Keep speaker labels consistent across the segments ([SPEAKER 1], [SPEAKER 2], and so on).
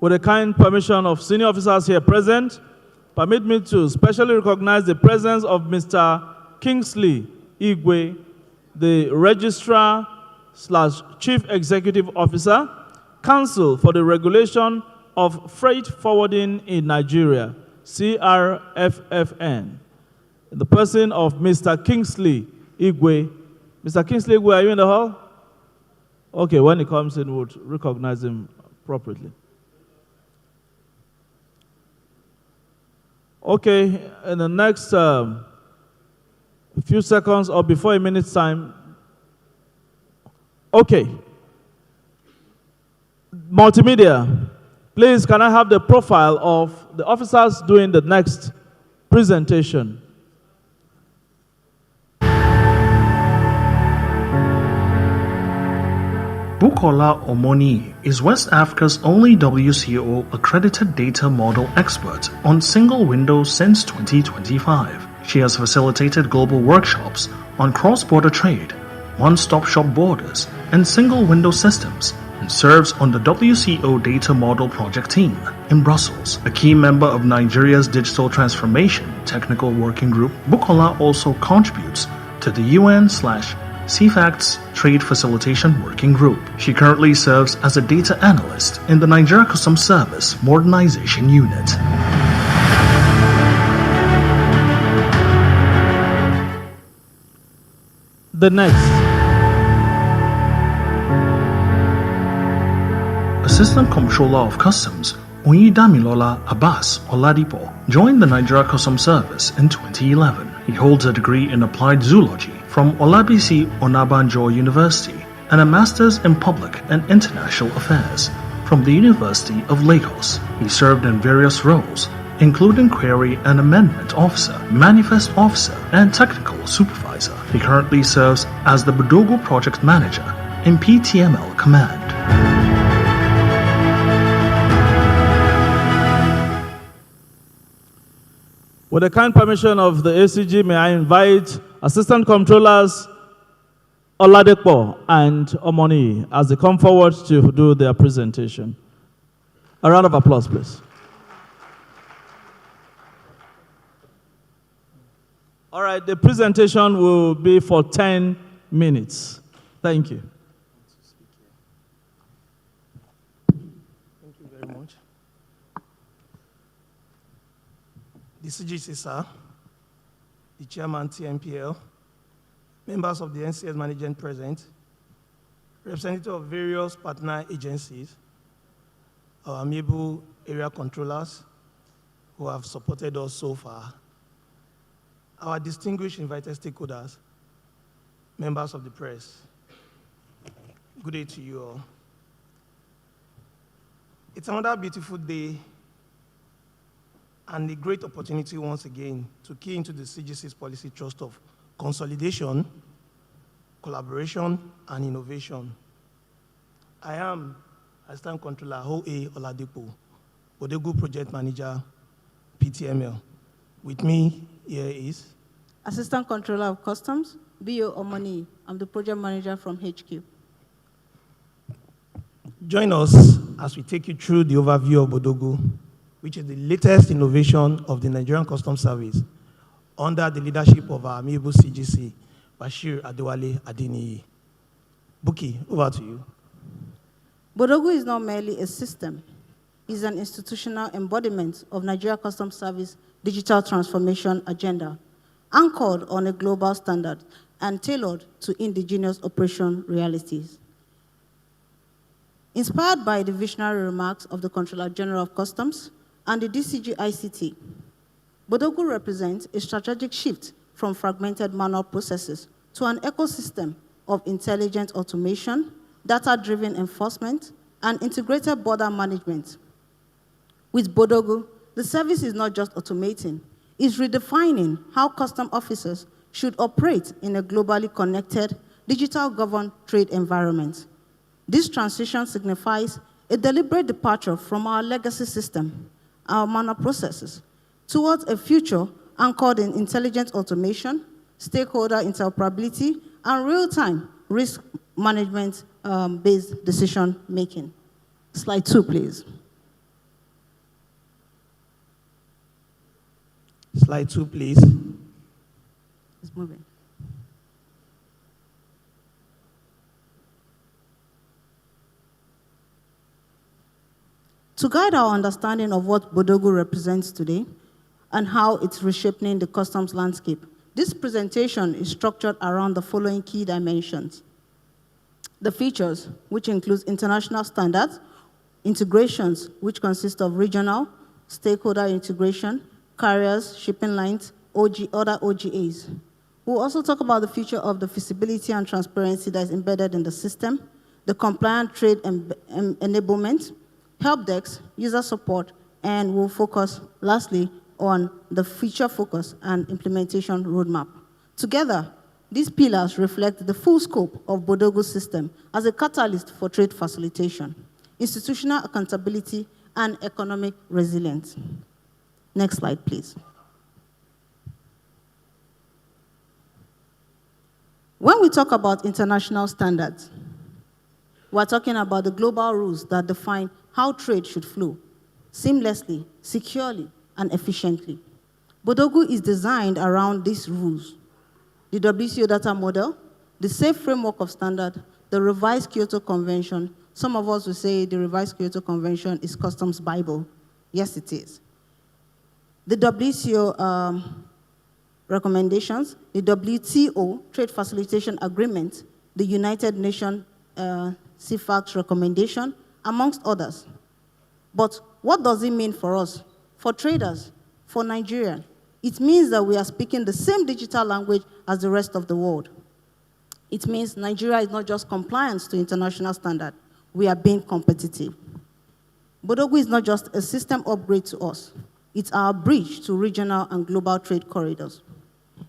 [SPEAKER 1] With the kind permission of senior officers here present, permit me to specially recognize the presence of Mr. Kingsley Igwe, the Registrar/Chief Executive Officer, Council for the Regulation of Freight Forwarding in Nigeria, CRFFN, in the person of Mr. Kingsley Igwe. Mr. Kingsley Igwe, are you in the hall? Okay, when he comes in, we'll recognize him appropriately. Okay, in the next few seconds or before a minute's time. Okay. Multimedia, please can I have the profile of the officers doing the next presentation?
[SPEAKER 2] Bukola Omoni is West Africa's only WCO accredited data model expert on single window since 2025. She has facilitated global workshops on cross-border trade, one-stop-shop borders, and single window systems, and serves on the WCO Data Model Project team in Brussels. A key member of Nigeria's Digital Transformation Technical Working Group, Bukola also contributes to the UN/CFACT's Trade Facilitation Working Group. She currently serves as a data analyst in the Nigeria Customs Service Modernization Unit.
[SPEAKER 1] The next.
[SPEAKER 2] Assistant Comptroller of Customs Oyindamilola Abbas Oladipo joined the Nigeria Customs Service in 2011. He holds a degree in Applied Zoology from Olabisi Onabanjo University and a Master's in Public and International Affairs from the University of Lagos. He served in various roles, including Query and Amendment Officer, Manifest Officer, and Technical Supervisor. He currently serves as the Bodogu Project Manager in PTML Command.
[SPEAKER 1] With the kind permission of the ACG, may I invite Assistant Comptrollers Oladipo and Omoni as they come forward to do their presentation. A round of applause, please. All right, the presentation will be for 10 minutes. Thank you.
[SPEAKER 3] Thank you very much. The CGC, sir, the Chairman TMPL, members of the NCS management present, representatives of various partner agencies, our amiable area controllers who have supported us so far, our distinguished invited stakeholders, members of the press, good day to you all. It's another beautiful day and a great opportunity once again to key into the CGC's policy thrust of consolidation, collaboration, and innovation. I am Assistant Controller Hoe Oladipo, Bodogu Project Manager, PTML. With me here is
[SPEAKER 4] Assistant Controller of Customs, B.O. Omoni. I'm the Project Manager from HQ.
[SPEAKER 3] Join us as we take you through the overview of Bodogu, which is the latest innovation of the Nigerian Customs Service under the leadership of our amiable CGC, Bashir Adewale Adeniyi. Buki, over to you.
[SPEAKER 4] Bodogu is not merely a system. It's an institutional embodiment of Nigeria Customs Service digital transformation agenda, anchored on a global standard and tailored to indigenous operation realities. Inspired by the visionary remarks of the Controller General of Customs and the DCG ICT, Bodogu represents a strategic shift from fragmented manual processes to an ecosystem of intelligent automation, data-driven enforcement, and integrated border management. With Bodogu, the service is not just automating, it's redefining how custom officers should operate in a globally connected, digital-governed trade environment. This transition signifies a deliberate departure from our legacy system, our manual processes, towards a future anchored in intelligent automation, stakeholder interoperability, and real-time risk management-based decision-making. Slide 2, please.
[SPEAKER 3] Slide 2, please.
[SPEAKER 4] It's moving. To guide our understanding of what Bodogu represents today and how it's reshaping the customs landscape, this presentation is structured around the following key dimensions. The features, which includes international standards, integrations, which consist of regional, stakeholder integration, carriers, shipping lines, other OGAs. We'll also talk about the feature of the feasibility and transparency that is embedded in the system, the compliant trade enablement, help desks, user support, and we'll focus, lastly, on the feature focus and implementation roadmap. Together, these pillars reflect the full scope of Bodogu's system as a catalyst for trade facilitation, institutional accountability, and economic resilience. Next slide, please. When we talk about international standards, we're talking about the global rules that define how trade should flow seamlessly, securely, and efficiently. Bodogu is designed around these rules: the WCO data model, the SAFE framework of standard, the revised Kyoto Convention. Some of us will say the revised Kyoto Convention is customs Bible. Yes, it is. The WCO recommendations, the WTO Trade Facilitation Agreement, the United Nations CFAX recommendation, amongst others. But what does it mean for us, for traders, for Nigeria? It means that we are speaking the same digital language as the rest of the world. It means Nigeria is not just compliance to international standard, we are being competitive. Bodogu is not just a system upgrade to us, it's our bridge to regional and global trade corridors.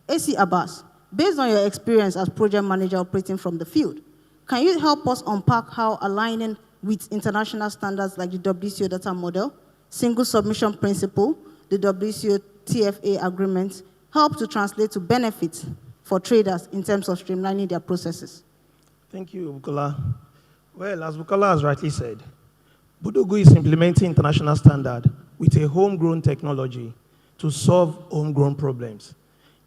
[SPEAKER 4] AC Abbas, based on your experience as project manager operating from the field, can you help us unpack how aligning with international standards like the WCO data model, single submission principle, the WCO TFA agreements help to translate to benefits for traders in terms of streamlining their processes?
[SPEAKER 3] Thank you, Bukola. Well, as Bukola has rightly said, Bodogu is implementing international standard with a homegrown technology to solve homegrown problems.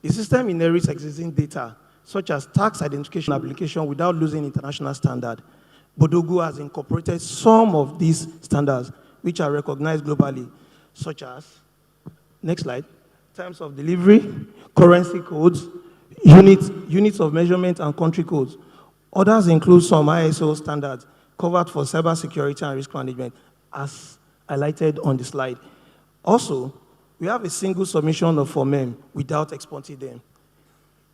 [SPEAKER 3] The system inherits existing data, such as tax identification application, without losing international standard. Bodogu has incorporated some of these standards, which are recognized globally, such as, next slide, terms of delivery, currency codes, units of measurement, and country codes. Others include some ISO standards covered for cybersecurity and risk management, as highlighted on the slide. Also, we have a single submission of FORMEM without exporting them.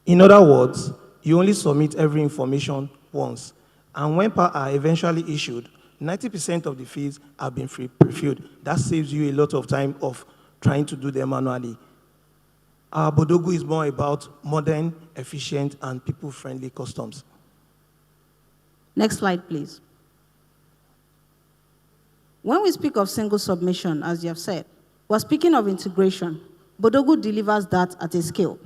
[SPEAKER 3] In other words, you only submit every information once, and when PAR are eventually issued, 90% of the fees have been pre-filled. That saves you a lot of time of trying to do them manually. Our Bodogu is more about modern, efficient, and people-friendly customs.
[SPEAKER 4] Next slide, please. When we speak of single submission, as you have said, we're speaking of integration. Bodogu delivers that at a scale.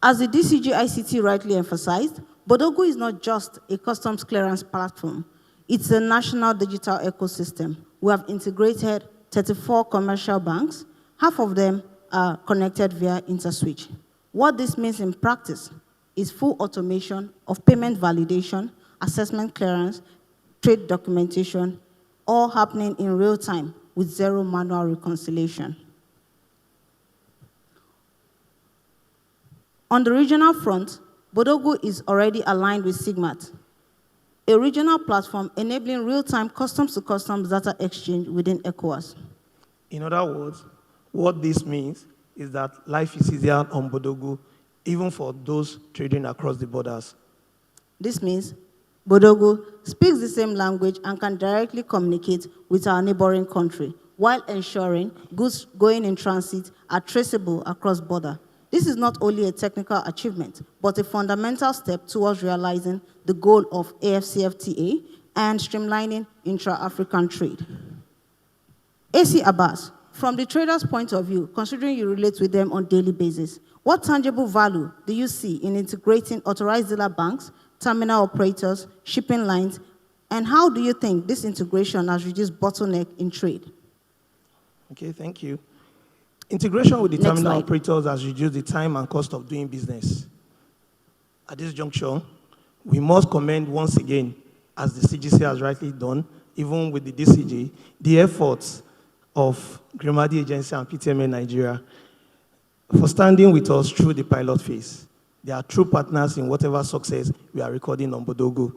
[SPEAKER 4] As the DCG ICT rightly emphasized, Bodogu is not just a customs clearance platform. It's a national digital ecosystem. We have integrated 34 commercial banks. Half of them are connected via InterSwitch. What this means in practice is full automation of payment validation, assessment clearance, trade documentation, all happening in real time with zero manual reconciliation. On the regional front, Bodogu is already aligned with SIGMAT, a regional platform enabling real-time customs-to-customs data exchange within ECOWAS.
[SPEAKER 3] In other words, what this means is that life is easier on Bodogu, even for those trading across the borders.
[SPEAKER 4] This means Bodogu speaks the same language and can directly communicate with our neighboring country, while ensuring goods going in transit are traceable across border. This is not only a technical achievement, but a fundamental step towards realizing the goal of AFCFTA and streamlining intra-African trade. AC Abbas, from the trader's point of view, considering you relate with them on a daily basis, what tangible value do you see in integrating authorized dealer banks, terminal operators, shipping lines, and how do you think this integration has reduced bottleneck in trade?
[SPEAKER 3] Okay, thank you. Integration with the
[SPEAKER 4] Next
[SPEAKER 3] terminal
[SPEAKER 4] slide.
[SPEAKER 3] operators has reduced the time and cost of doing business. At this juncture, we must commend once again, as the CGC has rightly done, even with the DCG, the efforts of Grimadi Agency and PTMA Nigeria for standing with us through the pilot phase. They are true partners in whatever success we are recording on Bodogu.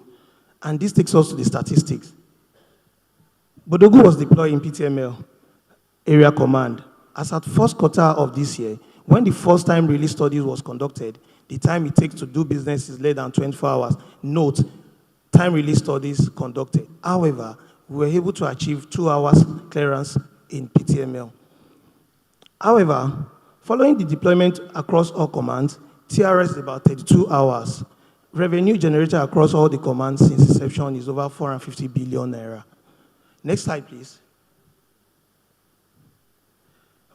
[SPEAKER 3] And this takes us to the statistics. Bodogu was deployed in PTML area command. As at first quarter of this year, when the first time release studies was conducted, the time it takes to do business is less than 24 hours. Note, time release studies conducted. However, we were able to achieve 2 hours clearance in PTML. However, following the deployment across all commands, TRS is about 32 hours. Revenue generated across all the commands since inception is over 450 billion naira. Next slide, please.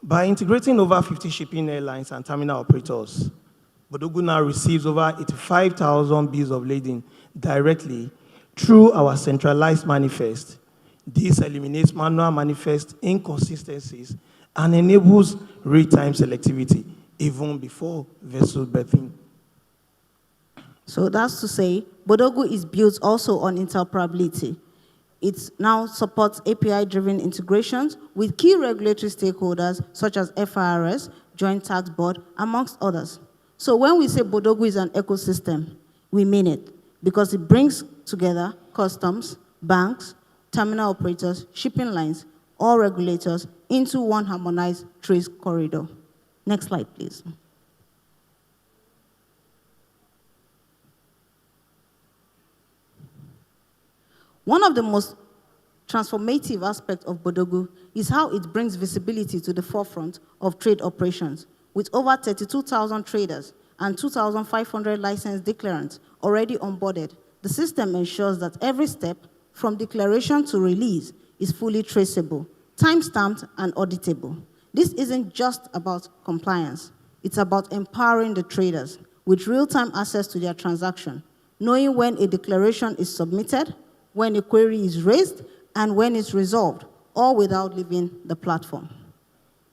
[SPEAKER 3] By integrating over 50 shipping airlines and terminal operators, Bodogu now receives over 85,000 bills of lading directly through our centralized manifest. This eliminates manual manifest inconsistencies and enables real-time selectivity even before vessel berthing.
[SPEAKER 4] So that's to say, Bodogu is built also on interoperability. It now supports API-driven integrations with key regulatory stakeholders such as FIRS, Joint Tax Board, amongst others. So when we say Bodogu is an ecosystem, we mean it because it brings together customs, banks, terminal operators, shipping lines, all regulators into one harmonized trade corridor. Next slide, please. One of the most transformative aspects of Bodogu is how it brings visibility to the forefront of trade operations. With over 32,000 traders and 2,500 licensed declarants already onboarded, the system ensures that every step from declaration to release is fully traceable, time-stamped, and auditable. This isn't just about compliance. It's about empowering the traders with real-time access to their transaction, knowing when a declaration is submitted, when a query is raised, and when it's resolved, all without leaving the platform.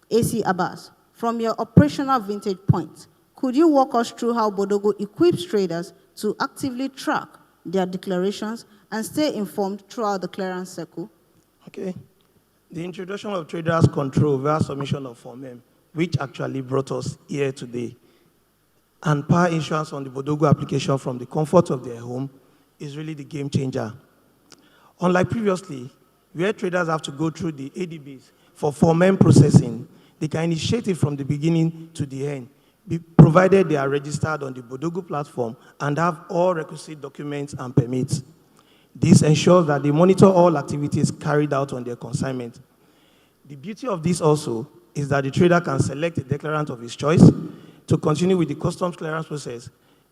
[SPEAKER 4] AC Abbas, from your operational vantage point, could you walk us through how Bodogu equips traders to actively track their declarations and stay informed throughout the clearance cycle?
[SPEAKER 3] Okay. The introduction of traders' control via submission of Form M, which actually brought us here today, and power issuance on the Bodogu application from the comfort of their home is really the game changer. Unlike previously, where traders have to go through the ADBs for Form M processing, they can initiate it from the beginning to the end, provided they are registered on the Bodogu platform and have all requisite documents and permits. This ensures that they monitor all activities carried out on their consignment. The beauty of this also is that the trader can select a declarant of his choice to continue with the customs clearance process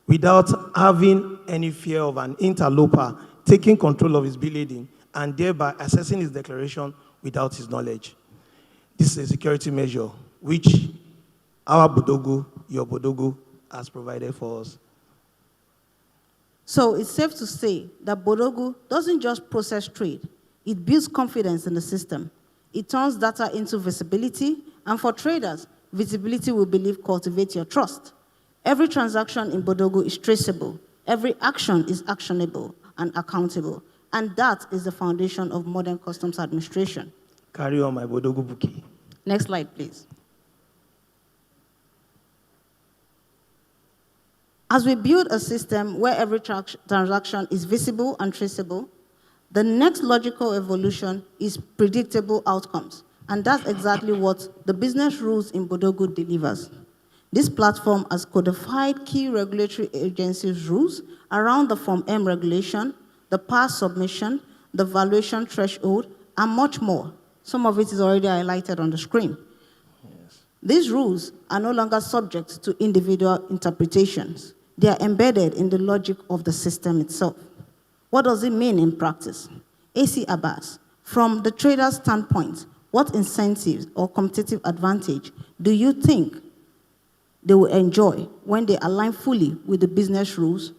[SPEAKER 3] without having any fear of an interloper taking control of his bill lading and thereby assessing his declaration without his knowledge. This is a security measure which our Bodogu, your Bodogu, has provided for us.
[SPEAKER 4] So it's safe to say that Bodogu doesn't just process trade, it builds confidence in the system. It turns data into visibility, and for traders, visibility we believe cultivates your trust. Every transaction in Bodogu is traceable, every action is actionable and accountable, and that is the foundation of modern customs administration.
[SPEAKER 3] Carry on my Bodogu bookie.
[SPEAKER 4] Next slide, please. As we build a system where every transaction is visible and traceable, the next logical evolution is predictable outcomes. And that's exactly what the business rules in Bodogu delivers. This platform has codified key regulatory agencies' rules around the Form M regulation, the PAS submission, the valuation threshold, and much more. Some of it is already highlighted on the screen.
[SPEAKER 3] Yes.
[SPEAKER 4] These rules are no longer subject to individual interpretations. They are embedded in the logic of the system itself. What does it mean in practice? AC Abbas, from the trader's standpoint, what incentives or competitive advantage do you think they will enjoy when they align fully with the business rules?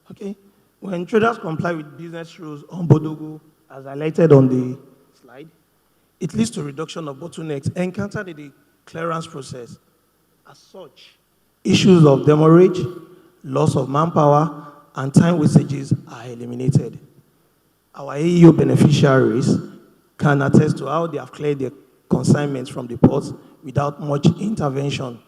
[SPEAKER 3] Okay. When traders comply with business rules on Bodogu, as highlighted on the slide, it leads to reduction of bottlenecks encountered in the clearance process. As such, issues of demurrage, loss of manpower, and time wastages are eliminated. Our AEO beneficiaries can attest to how they have cleared their consignments from the ports without much intervention.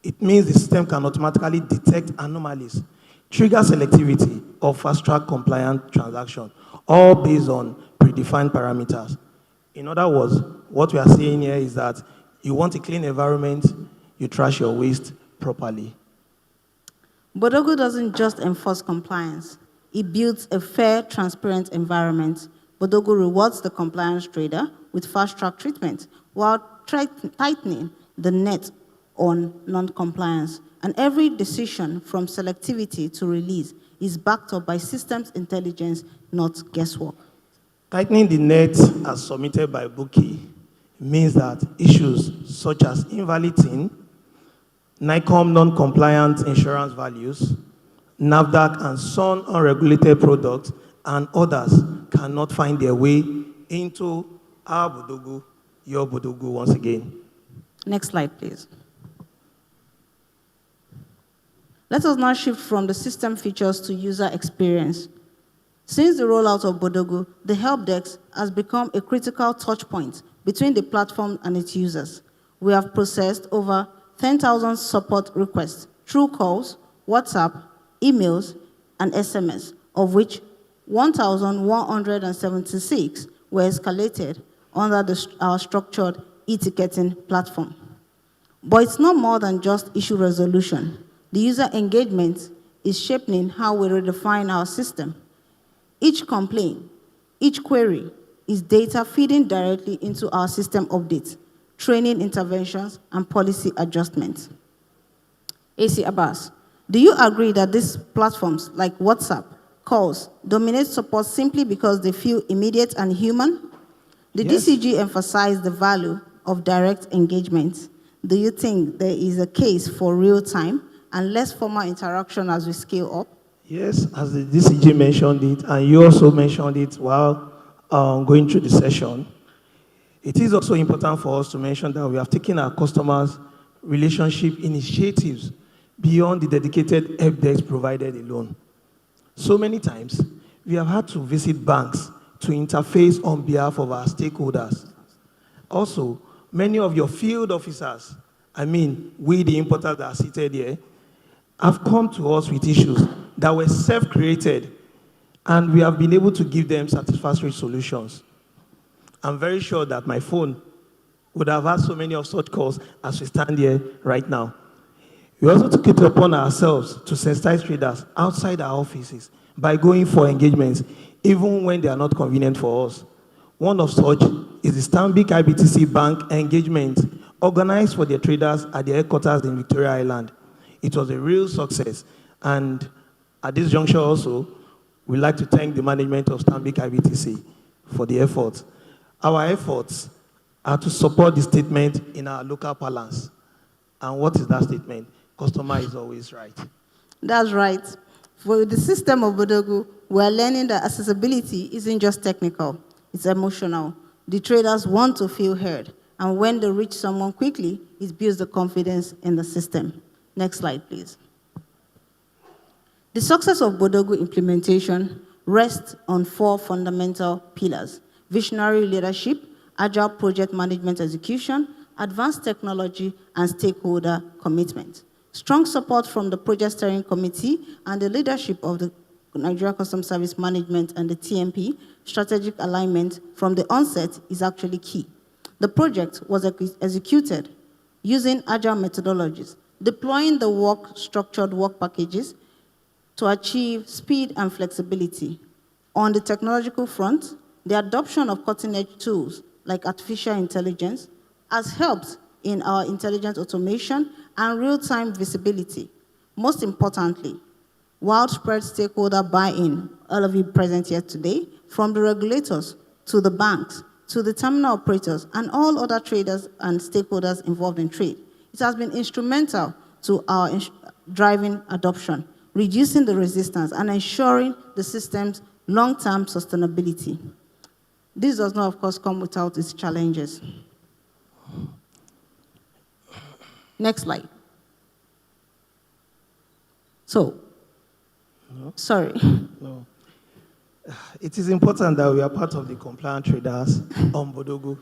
[SPEAKER 3] It means the system can automatically detect anomalies, trigger selectivity, or fast-track compliant transaction, all based on predefined parameters. In other words, what we are saying here is that you want a clean environment, you trash your waste properly.
[SPEAKER 4] Bodogu doesn't just enforce compliance. It builds a fair, transparent environment. Bodogu rewards the compliance trader with fast-track treatment while tightening the net on non-compliance. And every decision from selectivity to release is backed up by systems intelligence, not guesswork.
[SPEAKER 3] Tightening the net as submitted by Bookie means that issues such as invalid TIN, NICOM non-compliant insurance values, NAFDAC and SON unregulated products, and others cannot find their way into our Bodogu, your Bodogu once again.
[SPEAKER 4] Next slide, please. Let us now shift from the system features to user experience. Since the rollout of Bodogu, the help desk has become a critical touch point between the platform and its users. We have processed over 10,000 support requests through calls, WhatsApp, emails, and SMS, of which 1,176 were escalated under our structured e-ticketing platform. But it's not more than just issue resolution. The user engagement is shaping how we redefine our system. Each complaint, each query is data feeding directly into our system updates, training interventions, and policy adjustments. AC Abbas, do you agree that these platforms like WhatsApp, calls, dominate support simply because they feel immediate and human? The
[SPEAKER 3] Yes.
[SPEAKER 4] DCG emphasized the value of direct engagement. Do you think there is a case for real-time and less formal interaction as we scale up?
[SPEAKER 3] Yes, as the DCG mentioned it, and you also mentioned it while going through the session, it is also important for us to mention that we have taken our customers' relationship initiatives beyond the dedicated help desk provided alone. So many times, we have had to visit banks to interface on behalf of our stakeholders. Also, many of your field officers, we the importers that are seated here, have come to us with issues that were self-created, and we have been able to give them satisfactory solutions. I'm very sure that my phone would have had so many of such calls as we stand here right now. We also took it upon ourselves to sensitize traders outside our offices by going for engagements, even when they are not convenient for us. One of such is the Stanbic IBTC Bank engagement organized for their traders at their headquarters in Victoria Island. It was a real success, and at this juncture also, we'd like to thank the management of Stanbic IBTC for the efforts. Our efforts are to support the statement in our local parlance. And what is that statement? Customer is always right.
[SPEAKER 4] That's right. For the system of Bodogu, we're learning that accessibility isn't just technical, it's emotional. The traders want to feel heard, and when they reach someone quickly, it builds the confidence in the system. Next slide, please. The success of Bodogu implementation rests on 4 fundamental pillars: visionary leadership, agile project management execution, advanced technology, and stakeholder commitment. Strong support from the project steering committee and the leadership of the Nigeria Customs Service Management and the TMP, strategic alignment from the onset is actually key. The project was executed using agile methodologies, deploying the structured work packages to achieve speed and flexibility. On the technological front, the adoption of cutting-edge tools like artificial intelligence has helped in our intelligent automation and real-time visibility. Most importantly, widespread stakeholder buy-in, all of you present here today, from the regulators to the banks, to the terminal operators, and all other traders and stakeholders involved in trade. It has been instrumental to our driving adoption, reducing the resistance, and ensuring the system's long-term sustainability. This does not, of course, come without its challenges. Next slide. So, sorry.
[SPEAKER 3] No. It is important that we are part of the compliant traders on Bodogu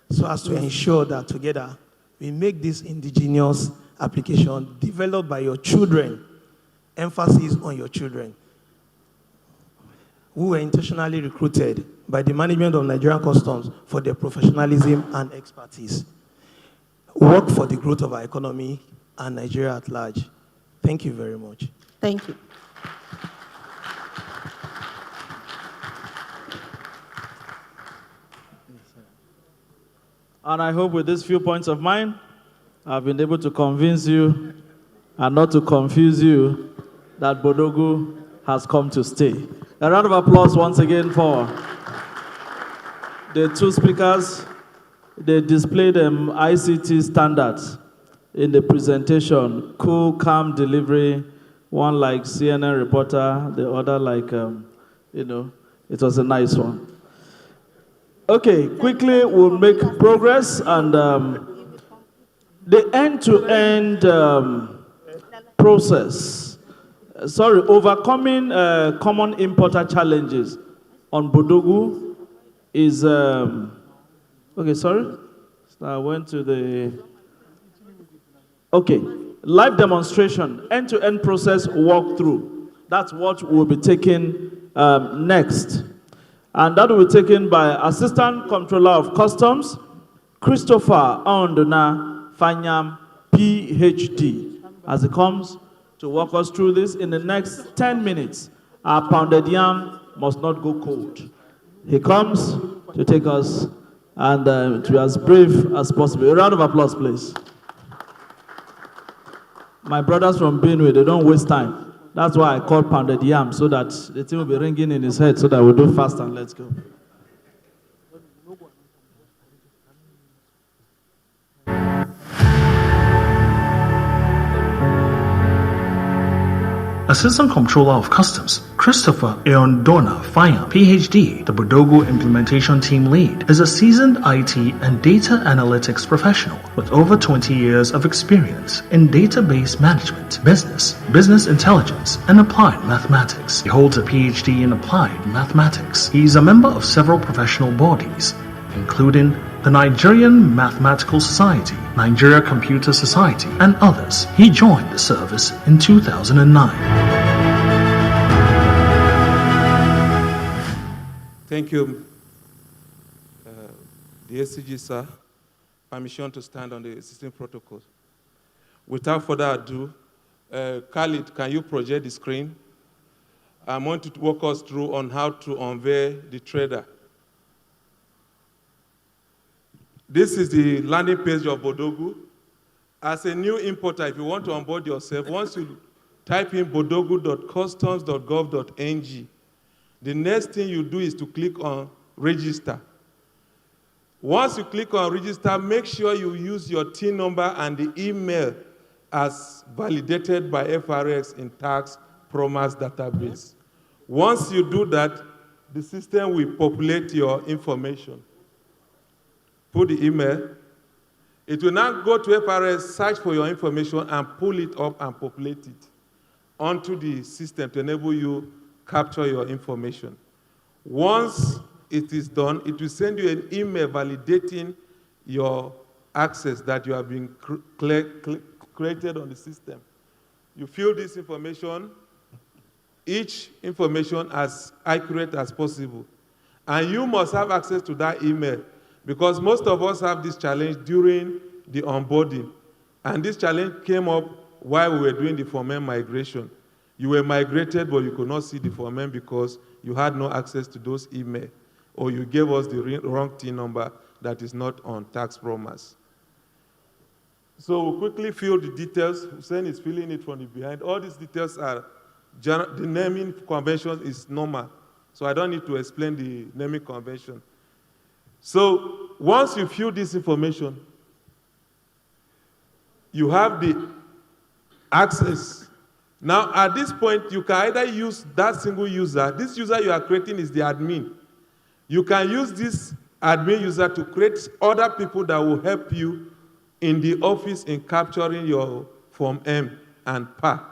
[SPEAKER 3] so as to ensure that together we make this indigenous application developed by your children, emphasis on your children, who were intentionally recruited by the management of Nigerian Customs for their professionalism and expertise. Work for the growth of our economy and Nigeria at large. Thank you very much.
[SPEAKER 4] Thank you.
[SPEAKER 1] And I hope with these few points of mine, I've been able to convince you and not to confuse you that Bodogu has come to stay. A round of applause once again for the two speakers. They displayed ICT standards in the presentation. Cool, calm delivery. One like CNN reporter, the other like, it was a nice one. Okay, quickly we'll make progress, and the end-to-end process. Overcoming common importer challenges on Bodogu is, So I went to the, live demonstration, end-to-end process walkthrough. That's what we'll be taking next. And that will be taken by Assistant Comptroller of Customs, Christopher Aondona Fanyam, PhD, as he comes to walk us through this in the next 10 minutes. Our pounded yam must not go cold. He comes to take us and to be as brief as possible. A round of applause, please. My brothers from Benue, they don't waste time. That's why I called pounded yam, so that the thing will be ringing in his head, so that we'll do fast and let's go.
[SPEAKER 2] Assistant Comptroller of Customs, Christopher Aondona Fanya, PhD, the Bodogu implementation team lead, is a seasoned IT and data analytics professional with over 20 years of experience in database management, business intelligence, and applied mathematics. He holds a PhD in applied mathematics. He is a member of several professional bodies, including the Nigerian Mathematical Society, Nigeria Computer Society, and others. He joined the service in 2009.
[SPEAKER 5] Thank you, the SCG, sir. Permission to stand on the existing protocols. Without further ado, Khalid, can you project the screen? I want to walk us through on how to unveil the trader. This is the landing page of Bodogu. As a new importer, if you want to onboard yourself, once you type in bodogu.customs.gov.ng, the next thing you do is to click on register. Once you click on register, make sure you use your TIN number and the email as validated by FRX in tax promise database. Once you do that, the system will populate your information. Put the email. It will now go to FRS, search for your information, and pull it up and populate it onto the system to enable you capture your information. Once it is done, it will send you an email validating your access that you have been created on the system. You fill this information, each information as accurate as possible. And you must have access to that email, because most of us have this challenge during the onboarding. And this challenge came up while we were doing the Formen migration. You were migrated, but you could not see the Formen because you had no access to those emails, or you gave us the wrong TIN number that is not on tax promise. So we'll quickly fill the details. Hussein is filling it from the behind. All these details are, the naming convention is normal. So I don't need to explain the naming convention. So once you fill this information, you have the access. Now, at this point, you can either use that single user. This user you are creating is the admin. You can use this admin user to create other people that will help you in the office in capturing your Form M and PA.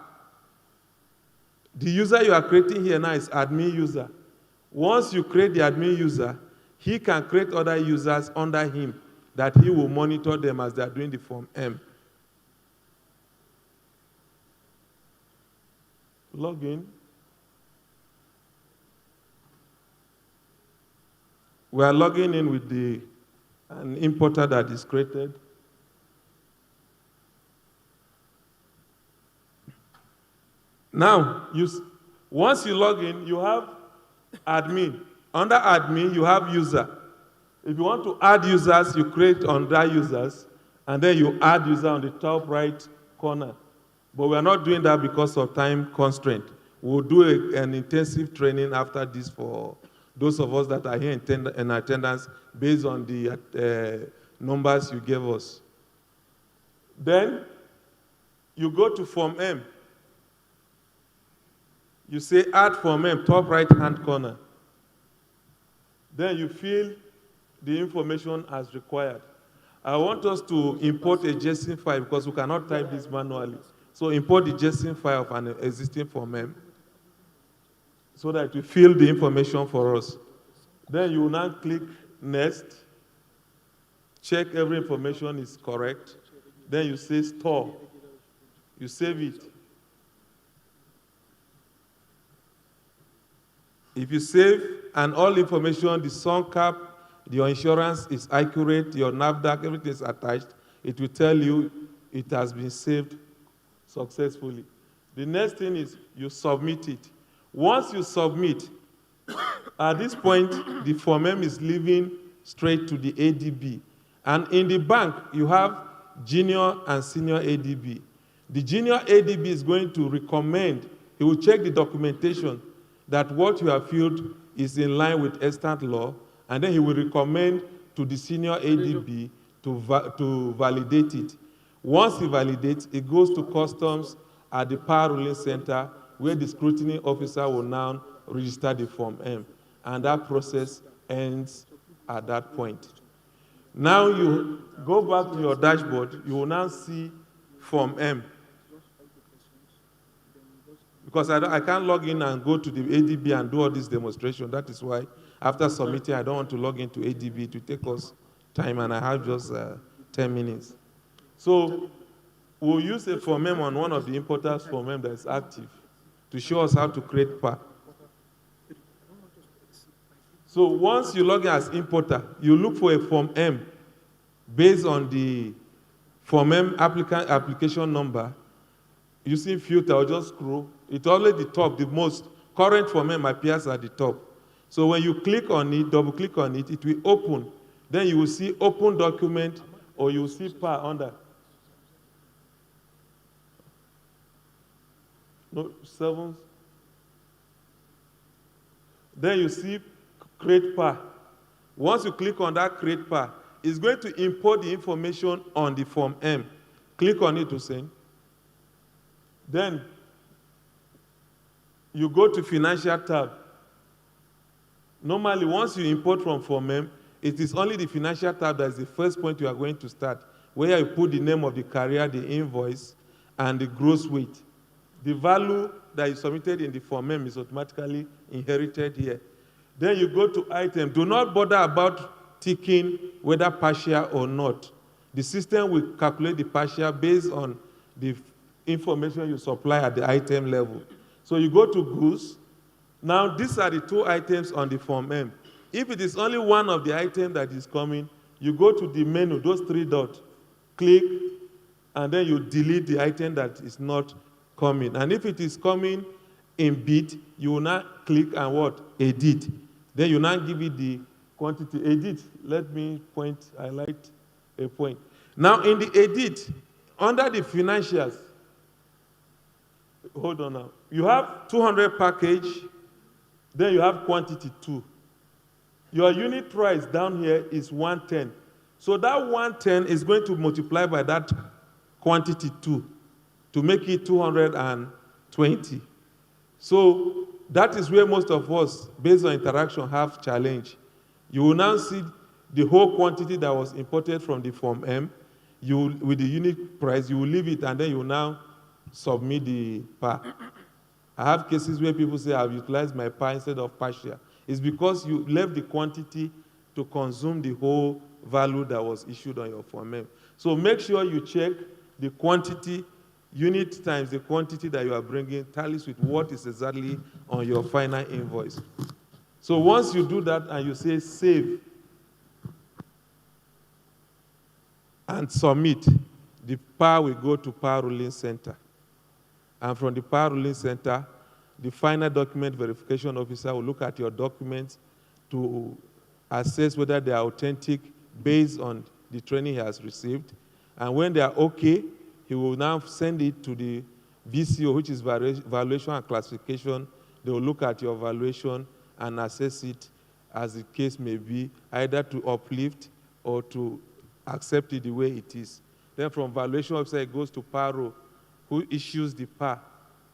[SPEAKER 5] The user you are creating here now is admin user. Once you create the admin user, he can create other users under him that he will monitor them as they are doing the Form M. Log in. We are logging in with an importer that is created. Now, once you log in, you have admin. Under admin, you have user. If you want to add users, you create under users, and then you add user on the top right corner. But we are not doing that because of time constraint. We'll do an intensive training after this for those of us that are here in attendance based on the numbers you gave us. Then you go to Form M. You say add Form M, top right-hand corner. Then you fill the information as required. I want us to import a JSON file because we cannot type this manually. So import the JSON file of an existing Form M so that we fill the information for us. Then you will now click Next. Check every information is correct. Then you say Store. You save it. If you save and all information, the sun cap, your insurance is accurate, your NAFDAC, everything is attached, it will tell you it has been saved successfully. The next thing is you submit it. Once you submit, at this point, the Form M is leaving straight to the ADB. And in the bank, you have junior and senior ADB. The junior ADB is going to recommend, he will check the documentation that what you have filled is in line with extant law, and then he will recommend to the senior ADB to validate it. Once he validates, it goes to customs at the Power Ruling Center, where the scrutiny officer will now register the Form M. And that process ends at that point. Now you go back to your dashboard, you will now see Form M. Because I can't log in and go to the ADB and do all this demonstration. That is why, after submitting, I don't want to log into ADB to take us time, and I have just 10 minutes. So we'll use a Form M on one of the importers' Form M that is active to show us how to create PA. So once you log in as importer, you look for a Form M based on the Form M application number. Using filter, or just scroll. It's always the top, the most current Form M appears at the top. So when you click on it, double click on it, it will open. Then you will see open document, or you will see PA under. No, 7. Then you see create PA. Once you click on that create PA, it's going to import the information on the Form M. Click on it to send. Then you go to Financial tab. Normally, once you import from Form M, it is only the Financial tab that is the first point you are going to start, where you put the name of the carrier, the invoice, and the gross weight. The value that you submitted in the Form M is automatically inherited here. Then you go to item. Do not bother about ticking whether partial or not. The system will calculate the partial based on the information you supply at the item level. So you go to goods. Now, these are the 2 items on the Form M. If it is only one of the items that is coming, you go to the menu, those 3 dots, click, and then you delete the item that is not coming. And if it is coming in bit, you will now click and what? Edit. Then you now give it the quantity. Edit. Let me highlight a point. Now, in the edit, under the financials, hold on now. You have 200 package, then you have quantity 2. Your unit price down here is 110. So that 110 is going to multiply by that quantity 2 to make it 220. So that is where most of us, based on interaction, have challenge. You will now see the whole quantity that was imported from the Form M. you with the unit price, you will leave it and then you will now submit the PAR. I have cases where people say I've utilized my PAR instead of partial. It's because you left the quantity to consume the whole value that was issued on your Form M. So make sure you check the quantity, unit times the quantity that you are bringing tallies with what is exactly on your final invoice. So once you do that and you say save and submit, the PAR will go to PAR Ruling Center. And from the PAR Ruling Center, the final document verification officer will look at your documents to assess whether they are authentic based on the training he has received. And when they are okay, he will now send it to the VCO, which is Valuation and Classification. They will look at your valuation and assess it as the case may be, either to uplift or to accept it the way it is. Then from valuation officer, it goes to PARO, who issues the PAR.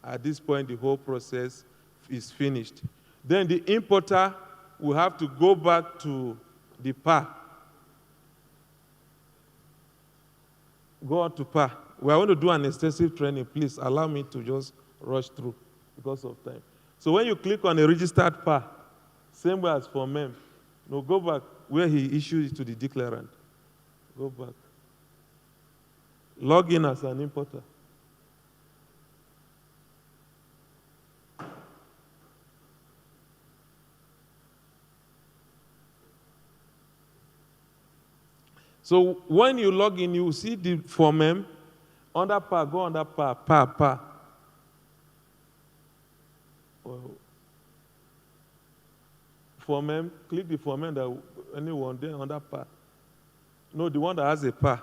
[SPEAKER 5] At this point, the whole process is finished. Then the importer will have to go back to the PAR. Go on to PAR. We are going to do an extensive training. Please allow me to just rush through because of time. So when you click on a registered PAR, same way as for MEM, no, go back where he issued it to the declarant. Go back. Log in as an importer. So when you log in, you see the Form M. Under PAR, go under PAR, PAR. Form M, click the Form M that anyone there under PAR. No, the one that has a PAR.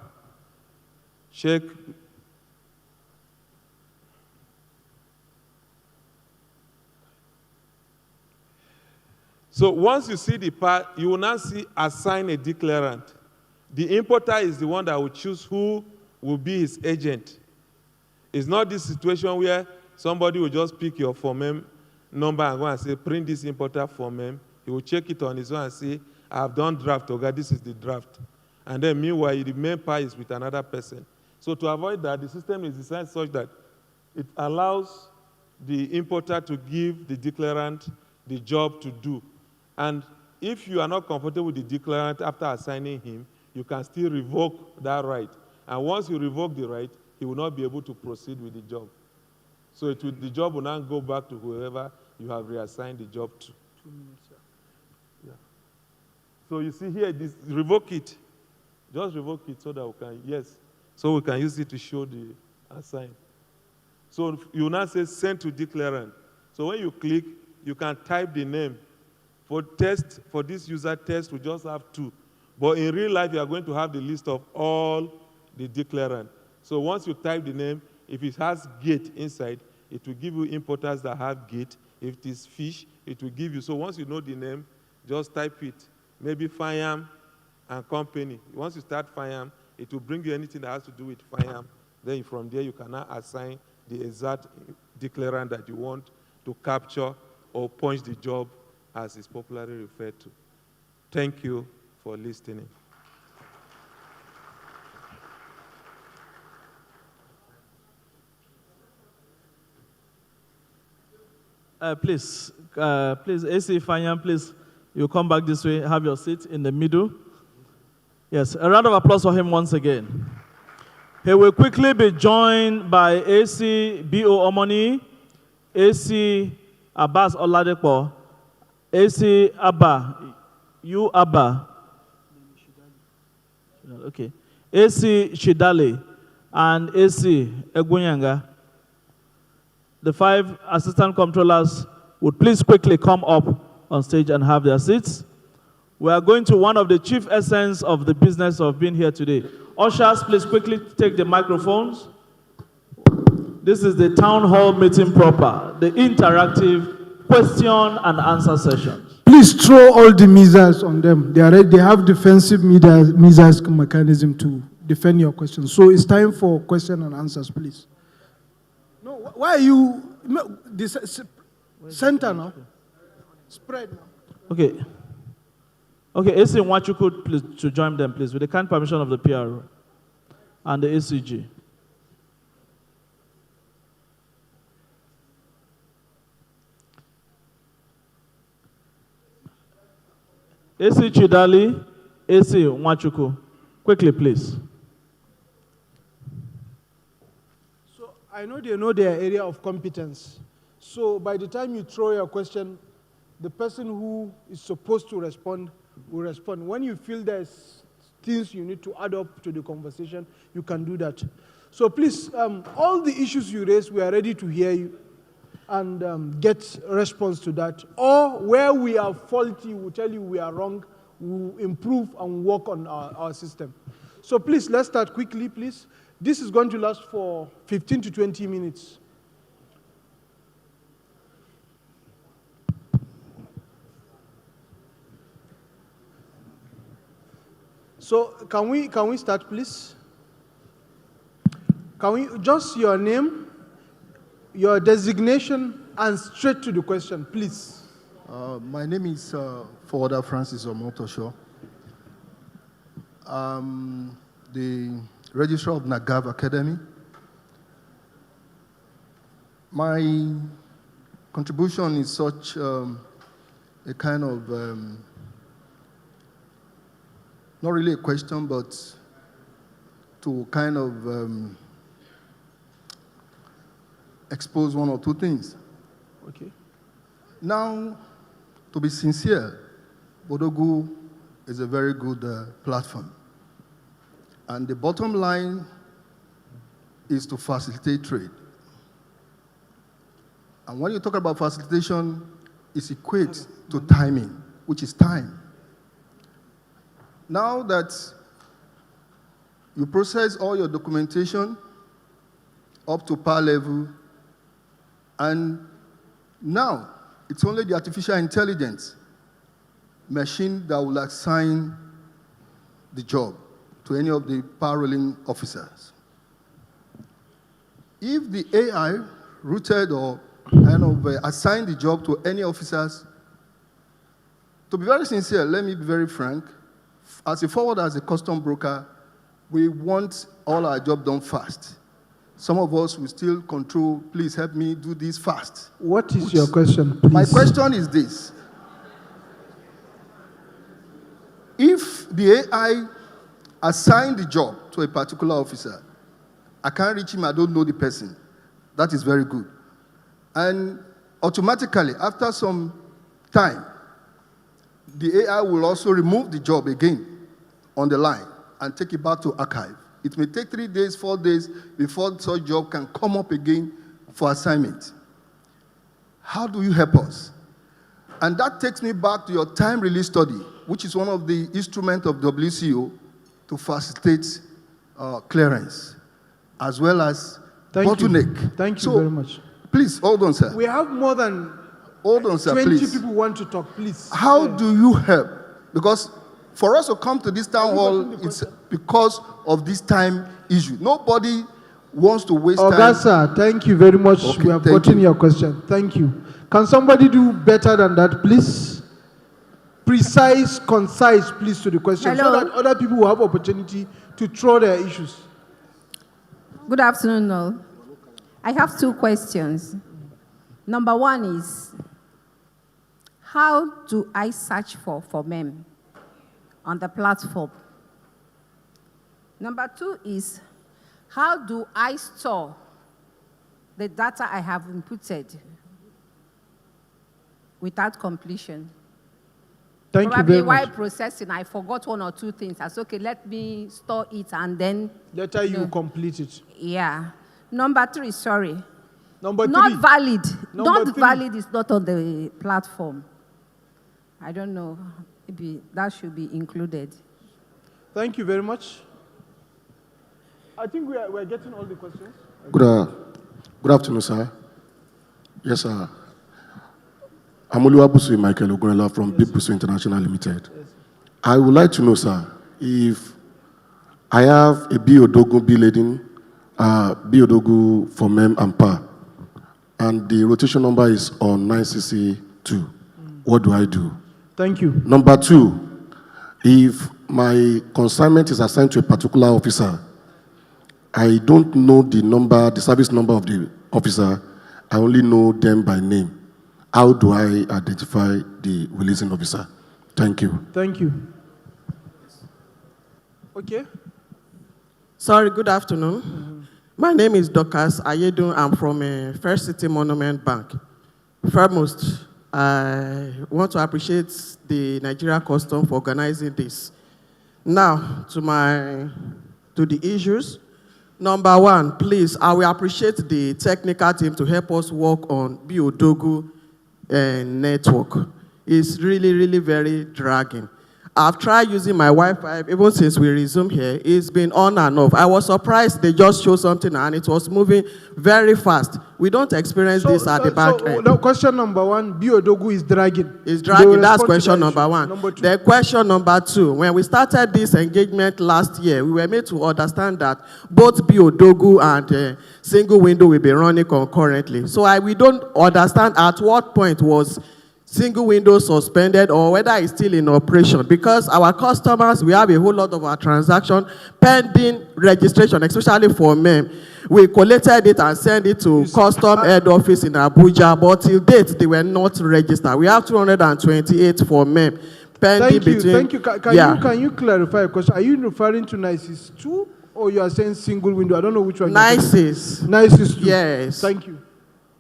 [SPEAKER 5] Check. So once you see the PAR, you will now see assign a declarant. The importer is the one that will choose who will be his agent. It's not this situation where somebody will just pick your Form M number and go and say, print this importer Form M. He will check it on his own and say, I have done draft, okay, this is the draft. And then meanwhile, the main PAR is with another person. So to avoid that, the system is designed such that it allows the importer to give the declarant the job to do. And if you are not comfortable with the declarant after assigning him, you can still revoke that right. And once you revoke the right, he will not be able to proceed with the job. So the job will now go back to whoever you have reassigned the job to.
[SPEAKER 3] 2 minutes, sir.
[SPEAKER 5] Yeah. So you see here, revoke it. Just revoke it so that we can, yes. So we can use it to show the assign. So you now say send to declarant. So when you click, you can type the name. For test, for this user test, we just have 2. But in real life, you are going to have the list of all the declarant. So once you type the name, if it has gate inside, it will give you importers that have gate. If it is fish, it will give you. So once you know the name, just type it. Maybe Fiam and Company. Once you start Fiam, it will bring you anything that has to do with Fiam. Then from there, you can now assign the exact declarant that you want to capture or punch the job as is popularly referred to. Thank you for listening.
[SPEAKER 1] Please, AC Fanyan, please, you come back this way, have your seat in the middle. Yes, a round of applause for him once again. He will quickly be joined by AC B.O. Omoni, AC Abbas Oladepo, AC Abba, you Abba, okay, AC Shidale, and AC Egunyanga. The 5 assistant controllers would please quickly come up on stage and have their seats. We are going to one of the chief essence of the business of being here today. Ushers, please quickly take the microphones. This is the town hall meeting proper, the interactive question and answer sessions.
[SPEAKER 6] Please throw all the missiles on them. They have defensive missiles mechanism to defend your questions. So it's time for question and answers, please. No, why are you this center now? Spread now.
[SPEAKER 1] Okay. Okay, AC Nwachukwu, please to join them, please, with the kind permission of the PRO. and the ACG. AC Chidali, AC Nwachukwu. Quickly, please.
[SPEAKER 6] So I know they know their area of competence. So by the time you throw your question, the person who is supposed to respond will respond. When you feel there's things you need to add up to the conversation, you can do that. So please, all the issues you raise, we are ready to hear you and get a response to that. Or where we are faulty, we'll tell you we are wrong, we'll improve and work on our system. So please, let's start quickly, please. This is going to last for 15 to 20 minutes. So can we start, please? Can we just your name, your designation, and straight to the question, please.
[SPEAKER 7] My name is Forwarder Francis Omotosho. The registrar of Nagav Academy. My contribution is such a kind of, not really a question, but to kind of expose one or two things.
[SPEAKER 6] Okay.
[SPEAKER 7] Now, to be sincere, Bodogu is a very good platform. And the bottom line is to facilitate trade. And when you talk about facilitation, it equates to timing, which is time. Now that you process all your documentation up to par level, and now it's only the artificial intelligence machine that will assign the job to any of the paroling officers. If the AI routed or kind of assigned the job to any officers, to be very sincere, let me be very frank, as a forwarder, as a custom broker, we want all our job done fast. Some of us will still control, please help me do this fast.
[SPEAKER 6] What is your question, please?
[SPEAKER 7] My question is this. If the AI assigned the job to a particular officer, I can't reach him, I don't know the person. That is very good. And automatically, after some time, the AI will also remove the job again on the line and take it back to archive. It may take 3 days, 4 days before such job can come up again for assignment. How do you help us? And that takes me back to your time release study, which is one of the instruments of WCO to facilitate clearance, as well as bottleneck.
[SPEAKER 6] Thank you very much.
[SPEAKER 7] Please, hold on, sir.
[SPEAKER 6] We have more than
[SPEAKER 7] hold on, sir,
[SPEAKER 6] 20
[SPEAKER 7] please.
[SPEAKER 6] people want to talk, please.
[SPEAKER 7] How do you help? Because for us to come to this town hall, it's because of this time issue. Nobody wants to waste time.
[SPEAKER 6] Augusta, thank you very much.
[SPEAKER 7] Okay,
[SPEAKER 6] we have
[SPEAKER 7] thank
[SPEAKER 6] gotten
[SPEAKER 7] you.
[SPEAKER 6] your question. Thank you. Can somebody do better than that, please? Precise, concise, please, to the question,
[SPEAKER 8] Hello.
[SPEAKER 6] so that other people will have opportunity to throw their issues.
[SPEAKER 8] Good afternoon, all. I have 2 questions. Number 1 is, how do I search for MEM on the platform? Number 2 is, how do I store the data I have inputted without completion?
[SPEAKER 6] Thank
[SPEAKER 8] Probably
[SPEAKER 6] you very
[SPEAKER 8] while
[SPEAKER 6] much.
[SPEAKER 8] processing, I forgot 1 or 2 things. I said, okay, let me store it and then.
[SPEAKER 6] Later you complete it.
[SPEAKER 8] Yeah. Number 3, sorry.
[SPEAKER 6] Number 3.
[SPEAKER 8] Not valid.
[SPEAKER 6] Number
[SPEAKER 8] Not
[SPEAKER 6] 3.
[SPEAKER 8] valid is not on the platform. I don't know. Maybe that should be included.
[SPEAKER 6] Thank you very much. I think we're getting all the questions.
[SPEAKER 9] Good afternoon, sir. Yes, sir. I'm Oluwabusu Michael Ogunela from Big Busu International Limited.
[SPEAKER 6] Yes.
[SPEAKER 9] I would like to know, sir, if I have a Biodogu B-Lading, Biodogu for MEM and PA, and the rotation number is on 9CC2, what do I do?
[SPEAKER 6] Thank you.
[SPEAKER 9] Number 2, if my consignment is assigned to a particular officer, I don't know the number, the service number of the officer. I only know them by name. How do I identify the releasing officer? Thank you.
[SPEAKER 6] Thank you. Okay.
[SPEAKER 10] Sorry, good afternoon. My name is Dokas Ayedun. I'm from First City Monument Bank. Foremost, I want to appreciate the Nigeria Custom for organizing this. Now, to the issues. Number one, please, I will appreciate the technical team to help us work on Biodogu network. It's really, really very dragging. I've tried using my Wi-Fi even since we resumed here. It's been on and off. I was surprised they just showed something and it was moving very fast. We don't experience this at the back end.
[SPEAKER 6] No, question number one, Biodogu is dragging.
[SPEAKER 10] It's dragging. That's question
[SPEAKER 6] that
[SPEAKER 10] number one.
[SPEAKER 6] Number two.
[SPEAKER 10] Then question number two. When we started this engagement last year, we were made to understand that both Biodogu and single window will be running concurrently. So we don't understand at what point was single window suspended or whether it's still in operation, because our customers, we have a whole lot of our transaction pending registration, especially for men. We collected it and sent it to custom head office in Abuja, but till date they were not registered. We have 228 for men pending
[SPEAKER 6] Thank you. Can you clarify a question? Are you referring to NICES 2 or you are saying single window? I don't know which one.
[SPEAKER 10] NICES.
[SPEAKER 6] NICES 2.
[SPEAKER 10] Yes.
[SPEAKER 6] Thank you.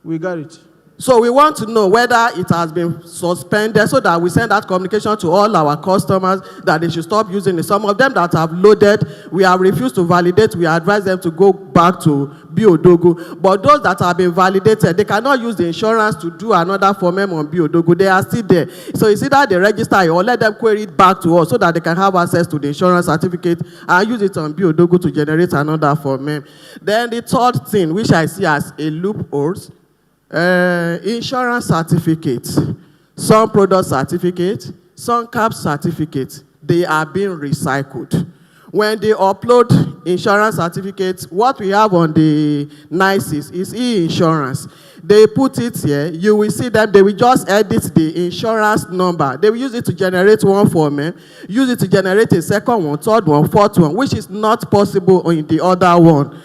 [SPEAKER 6] We got it.
[SPEAKER 10] So we want to know whether it has been suspended so that we send that communication to all our customers that they should stop using it. Some of them that have loaded, we have refused to validate. We advise them to go back to Biodogu. But those that have been validated, they cannot use the insurance to do another for them on Biodogu. They are still there. So it's either they register or let them query it back to us so that they can have access to the insurance certificate and use it on Biodogu to generate another for them. Then the third thing, which I see as a loophole, insurance certificates, some product certificates, some cap certificates, they are being recycled. When they upload insurance certificates, what we have on the NICES is e-insurance. They put it here, you will see them, they will just edit the insurance number. They will use it to generate one for me, use it to generate a second one, third one, fourth one, which is not possible in the other one.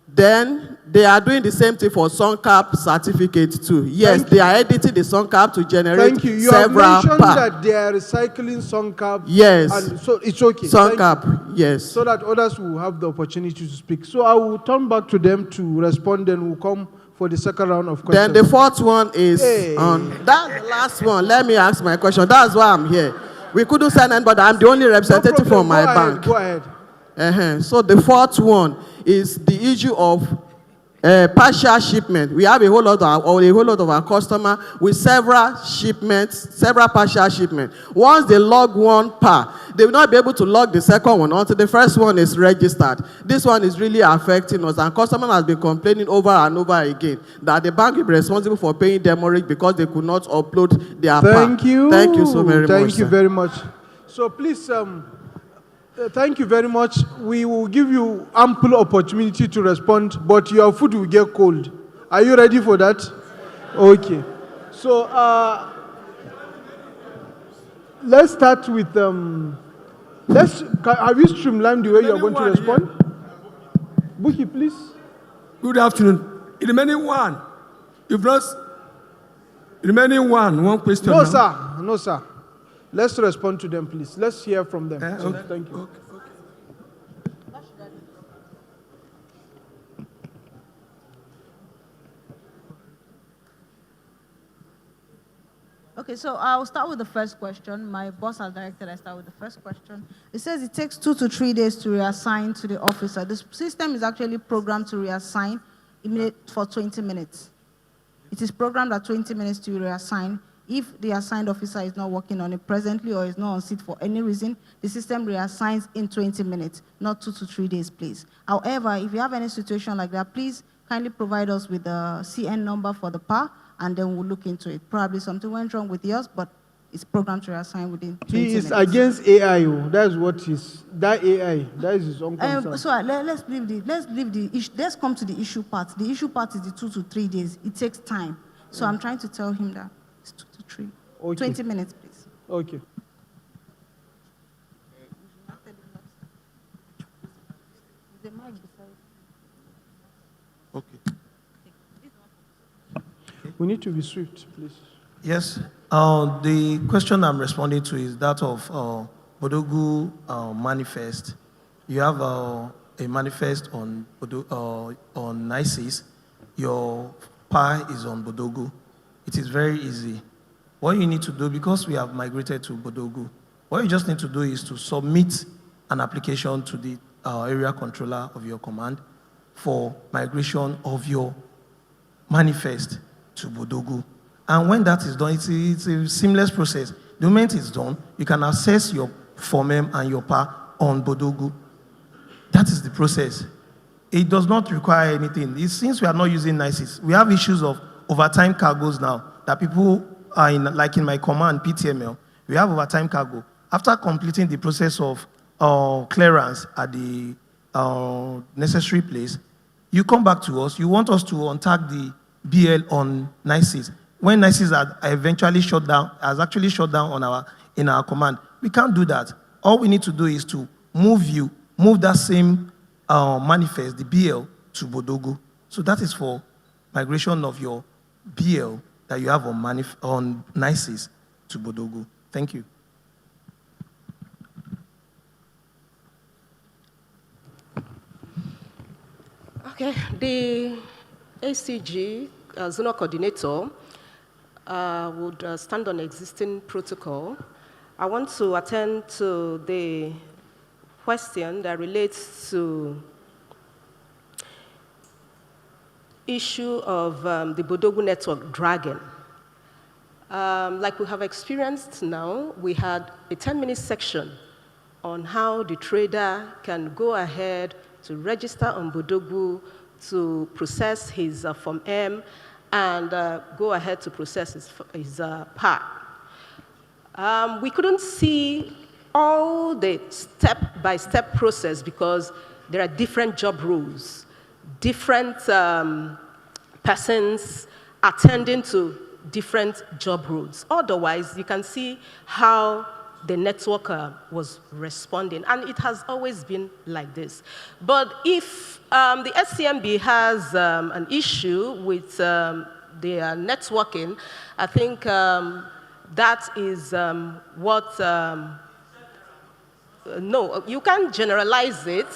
[SPEAKER 10] Then they are doing the same thing for SunCap certificate too. Yes, they are editing the SunCap to generate
[SPEAKER 6] Thank you. You
[SPEAKER 10] several
[SPEAKER 6] have mentioned
[SPEAKER 10] PAC.
[SPEAKER 6] that they are recycling SunCap.
[SPEAKER 10] Yes.
[SPEAKER 6] And so it's okay.
[SPEAKER 10] SunCap, yes.
[SPEAKER 6] So that others will have the opportunity to speak. So I will turn back to them to respond, and we'll come for the second round of questions.
[SPEAKER 10] Then the fourth one is on, that's the last one. Let me ask my question. That's why I'm here. We couldn't send anybody. I'm the only representative from my bank.
[SPEAKER 6] Go ahead.
[SPEAKER 10] So the fourth one is the issue of partial shipment. We have a whole lot of our customers with several shipments, several partial shipments. Once they log one par, they will not be able to log the second one until the first one is registered. This one is really affecting us, and customers have been complaining over and over again that the bank will be responsible for paying demurrage because they could not upload their par.
[SPEAKER 6] Thank you.
[SPEAKER 10] Thank you so very much.
[SPEAKER 6] Thank you very much. So please, thank you very much. We will give you ample opportunity to respond, but your food will get cold. Are you ready for that? Okay. So let's start with have you streamlined the way you are going to respond? Buki, please.
[SPEAKER 11] Good afternoon. Remaining one. You've lost. Remaining one question.
[SPEAKER 6] No,
[SPEAKER 11] now.
[SPEAKER 6] sir. No, sir. Let's respond to them, please. Let's hear from them.
[SPEAKER 11] Okay.
[SPEAKER 6] Thank you.
[SPEAKER 11] Okay.
[SPEAKER 4] Okay, so I'll start with the first question. My boss has directed I start with the first question. It says it takes 2 to 3 days to reassign to the officer. The system is actually programmed to reassign for 20 minutes. It is programmed at 20 minutes to reassign. If the assigned officer is not working on it presently or is not on seat for any reason, the system reassigns in 20 minutes, not 2 to 3 days, please. However, if you have any situation like that, please kindly provide us with the CN number for the PAR, and then we'll look into it. Probably something went wrong with yours, but it's programmed to reassign within 20 minutes.
[SPEAKER 6] He is against AI. That's what he's, that AI, that is his own concern.
[SPEAKER 4] So let's come to the issue part. The issue part is the 2 to 3 days. It takes time. So I'm trying to tell him that it's 2 to 3.
[SPEAKER 6] Okay.
[SPEAKER 4] 20 minutes, please.
[SPEAKER 6] Okay. We need to be swift, please.
[SPEAKER 3] Yes. The question I'm responding to is that of Bodogu manifest. You have a manifest on NICES. Your PA is on Bodogu. It is very easy. What you need to do, because we have migrated to Bodogu, what you just need to do is to submit an application to the area controller of your command for migration of your manifest to Bodogu. And when that is done, it's a seamless process. The moment it's done, you can access your FORMEM and your PA on Bodogu. That is the process. It does not require anything. Since we are not using NICES, we have issues of overtime cargoes now that people are in, like in my command, PTML, we have overtime cargo. After completing the process of clearance at the necessary place, you come back to us, you want us to untag the BL on NICES. When NICES are eventually shut down, has actually shut down in our command, we can't do that. All we need to do is to move that same manifest, the BL, to Bodogu. So that is for migration of your BL that you have on NICES to Bodogu. Thank you.
[SPEAKER 12] Okay, the ACG zonal coordinator would stand on existing protocol. I want to attend to the question that relates to issue of the Bodogu network dragging. Like we have experienced now, we had a 10-minute section on how the trader can go ahead to register on Bodogu to process his Form M and go ahead to process his PA. We couldn't see all the step-by-step process because there are different job rules, different persons attending to different job rules. Otherwise, you can see how the network was responding, and it has always been like this. But if the SCMB has an issue with their networking, I think that is what, no, you can't generalize it.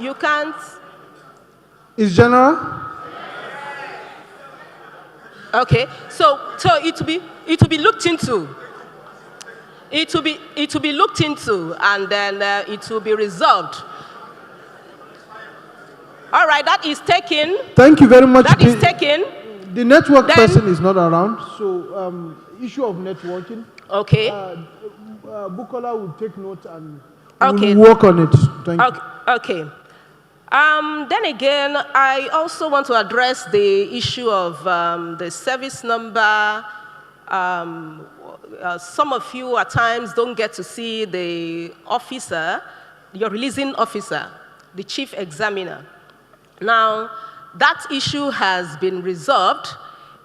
[SPEAKER 12] You can't.
[SPEAKER 6] Is general?
[SPEAKER 12] Okay, so it will be looked into. It will be looked into, and then it will be resolved. All right, that is taken.
[SPEAKER 6] Thank you very much.
[SPEAKER 12] That is taken.
[SPEAKER 6] The network person is not around, so issue of networking.
[SPEAKER 12] Okay.
[SPEAKER 6] Bukola will take note and
[SPEAKER 12] okay.
[SPEAKER 6] will work on it. Thank you.
[SPEAKER 12] Okay. Then again, I also want to address the issue of the service number. Some of you at times don't get to see the officer, your releasing officer, the chief examiner. Now, that issue has been resolved,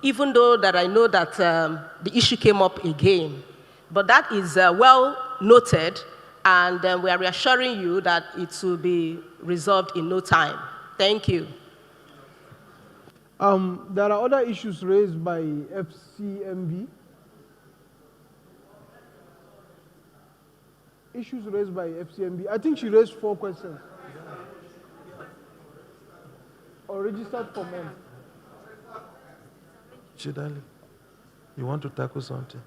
[SPEAKER 12] even though that I know that the issue came up again. But that is well noted, and we are reassuring you that it will be resolved in no time. Thank you.
[SPEAKER 6] There are other issues raised by FCMB. Issues raised by FCMB. I think she raised 4 questions. Or registered for men.
[SPEAKER 5] Chidali, you want to tackle something?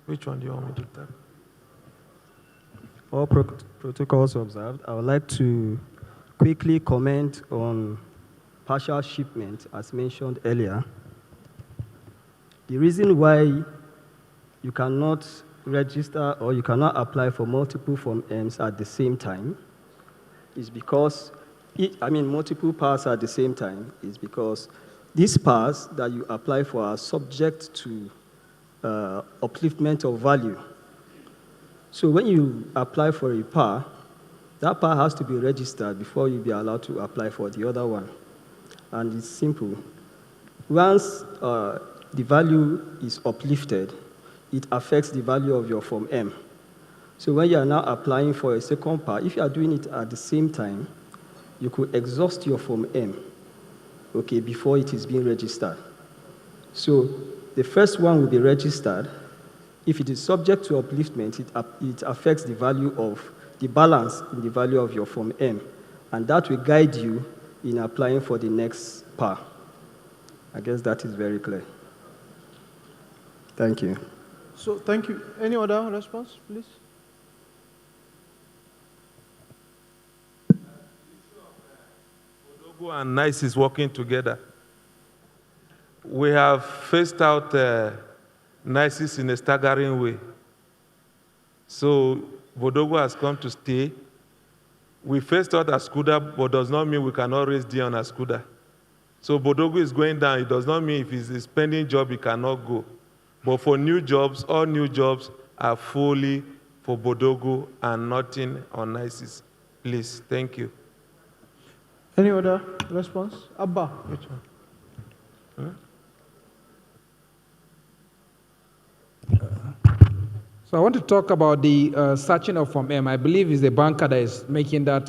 [SPEAKER 5] Which one do you want me to tackle?
[SPEAKER 13] All protocols observed, I would like to quickly comment on partial shipment, as mentioned earlier. The reason why you cannot register or you cannot apply for multiple Form Ms at the same time is because, multiple PAs at the same time is because these PAs that you apply for are subject to upliftment of value. So when you apply for a PA, that PA has to be registered before you be allowed to apply for the other one. And it's simple. Once the value is uplifted, it affects the value of your Form M. So when you are now applying for a second PA, if you are doing it at the same time, you could exhaust your Form M. okay, before it is being registered. So the first one will be registered. If it is subject to upliftment, it affects the value of the balance in the value of your Form M, and that will guide you in applying for the next PAR. I guess that is very clear. Thank you.
[SPEAKER 6] So thank you. Any other response, please?
[SPEAKER 5] Bodogu and NICE is working together. We have phased out NICE in a staggering way. So Bodogu has come to stay. We phased out Askuda, but does not mean we cannot raise D on Askuda. So Bodogu is going down. It does not mean if it's a spending job, it cannot go. But for new jobs, all new jobs are fully for Bodogu and nothing on NICE. Please, thank you.
[SPEAKER 6] Any other response? Abba, which one?
[SPEAKER 14] So I want to talk about the searching of Form M. I believe it's the banker that is making that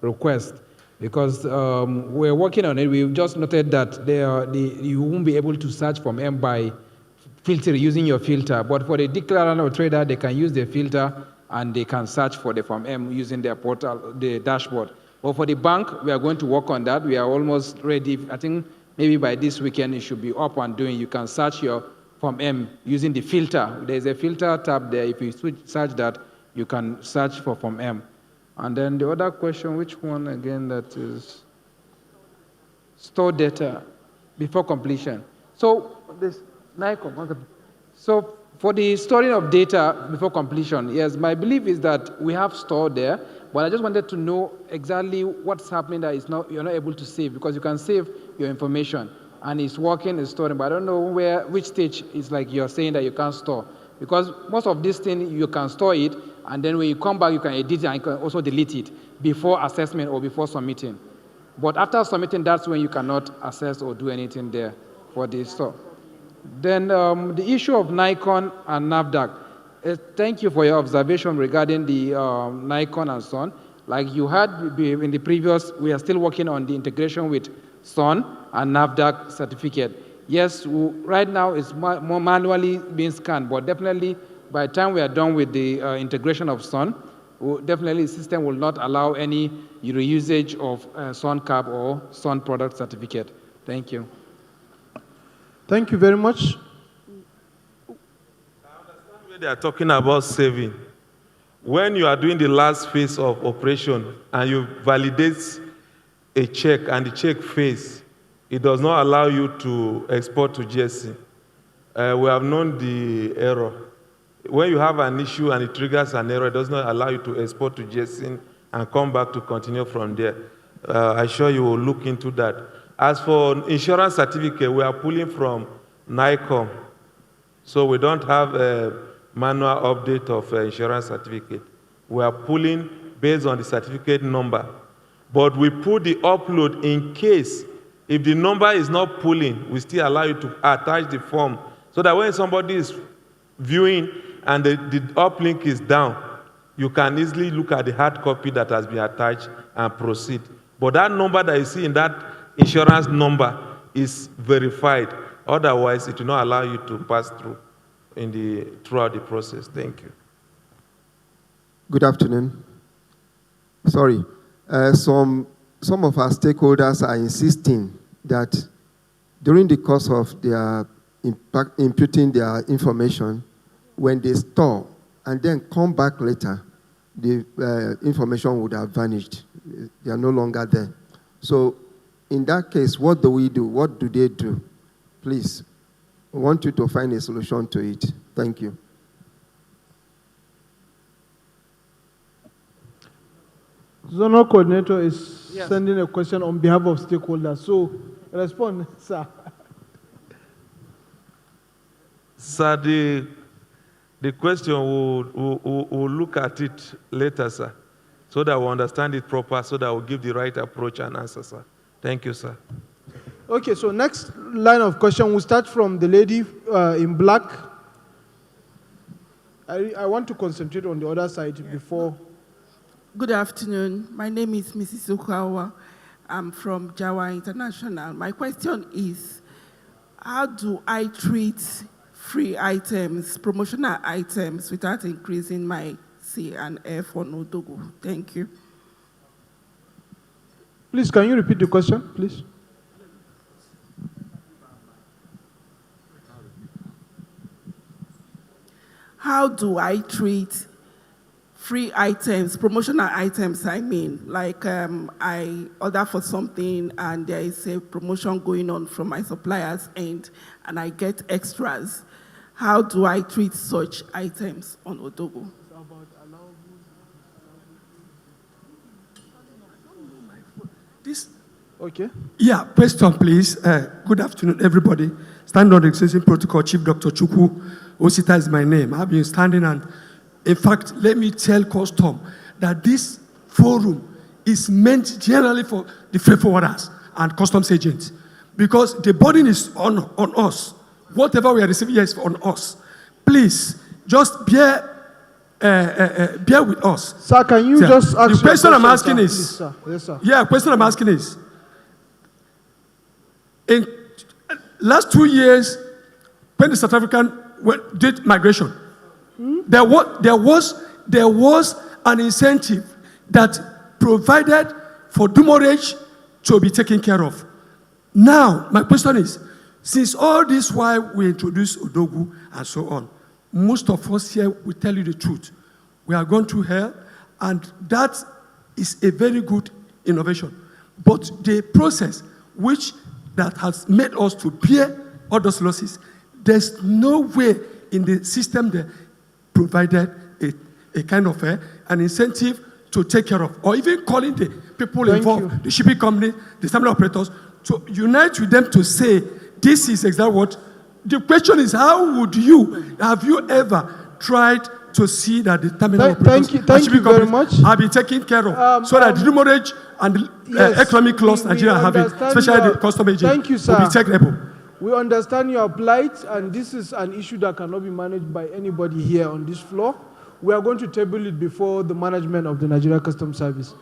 [SPEAKER 14] request, because we're working on it. We've just noted that you won't be able to search Form M by using your filter. But for the declarant or trader, they can use their filter and they can search for the Form M using their portal, the dashboard. But for the bank, we are going to work on that. We are almost ready. I think maybe by this weekend it should be up and doing. You can search your Form M using the filter. There's a filter tab there. If you search that, you can search for Form M. And then the other question, which one again, that is store data before completion. So this Nikon. So for the storing of data before completion, yes, my belief is that we have stored there, but I just wanted to know exactly what's happening that you're not able to save, because you can save your information and it's working, it's storing, but I don't know which stage is like you're saying that you can't store. Because most of these things, you can store it, and then when you come back, you can edit it and you can also delete it before assessment or before submitting. But after submitting, that's when you cannot access or do anything there for the store. Then the issue of Nikon and NAFDAC. Thank you for your observation regarding the Nikon and so on. Like you had in the previous, we are still working on the integration with SON and NAFDAC certificate. Yes, right now it's more manually being scanned, but definitely by the time we are done with the integration of SON, definitely the system will not allow any reusage of SON card or SON product certificate. Thank you.
[SPEAKER 6] Thank you very much.
[SPEAKER 5] I understand when they are talking about saving. When you are doing the last phase of operation and you validate a check and the check phase, it does not allow you to export to GSC. We have known the error. When you have an issue and it triggers an error, it does not allow you to export to GSC and come back to continue from there. I'm sure you will look into that. As for insurance certificate, we are pulling from NICOM. So we don't have a manual update of insurance certificate. We are pulling based on the certificate number. But we put the upload in case if the number is not pulling, we still allow you to attach the form so that when somebody is viewing and the uplink is down, you can easily look at the hard copy that has been attached and proceed. But that number that you see in that insurance number is verified. Otherwise, it will not allow you to pass through throughout the process. Thank you.
[SPEAKER 15] Good afternoon. Sorry. Some of our stakeholders are insisting that during the course of their imputing their information, when they store and then come back later, the information would have vanished. They are no longer there. So in that case, what do we do? What do they do? Please, we want you to find a solution to it. Thank you.
[SPEAKER 6] Zonal coordinator is sending a question on behalf of stakeholders. So respond, sir.
[SPEAKER 5] Sir, the question, we'll look at it later, sir, so that we'll understand it proper, so that we'll give the right approach and answer, sir. Thank you, sir.
[SPEAKER 6] Okay, so next line of question, we'll start from the lady in black. I want to concentrate on the other side before.
[SPEAKER 16] Good afternoon. My name is Mrs. Okawa. I'm from Jawa International. My question is, how do I treat free items, promotional items, without increasing my C and F on Odogu? Thank you.
[SPEAKER 6] Please, can you repeat the question, please?
[SPEAKER 16] How do I treat free items, promotional items, I mean, like I order for something and there is a promotion going on from my supplier's end and I get extras. How do I treat such items on Odogu?
[SPEAKER 11] This.
[SPEAKER 6] Okay.
[SPEAKER 11] Yeah, question, please. Good afternoon, everybody. Stand on the existing protocol, Chief Dr. Chukwu Osita is my name. I've been standing and, in fact, let me tell Custom that this forum is meant generally for the freight forwarders and customs agents because the burden is on us. Whatever we are receiving here is on us. Please, just bear with us.
[SPEAKER 6] Sir, can you just ask
[SPEAKER 11] the question I'm asking
[SPEAKER 6] sir,
[SPEAKER 11] is,
[SPEAKER 6] please, sir. Yes, sir.
[SPEAKER 11] Yeah, question I'm asking is, in last 2 years, when the South African did migration, there was an incentive that provided for demurrage to be taken care of. Now, my question is, since all this while we introduced Odogu and so on, most of us here will tell you the truth. We are going through hell, and that is a very good innovation. But the process that has made us to bear all those losses, there's no way in the system that provided a kind of an incentive to take care of, or even calling the people involved, the shipping company, the terminal operators, to unite with them to say, this is exactly what. The question is, have you ever tried to see that the terminal operators
[SPEAKER 6] thank you very much.
[SPEAKER 11] have been taken care of, so that the demurrage and the economic loss Nigeria are having, especially the custom agent, will be taken.
[SPEAKER 6] We understand your plight, and this is an issue that cannot be managed by anybody here on this floor. We are going to table it before the management of the Nigeria Customs Service.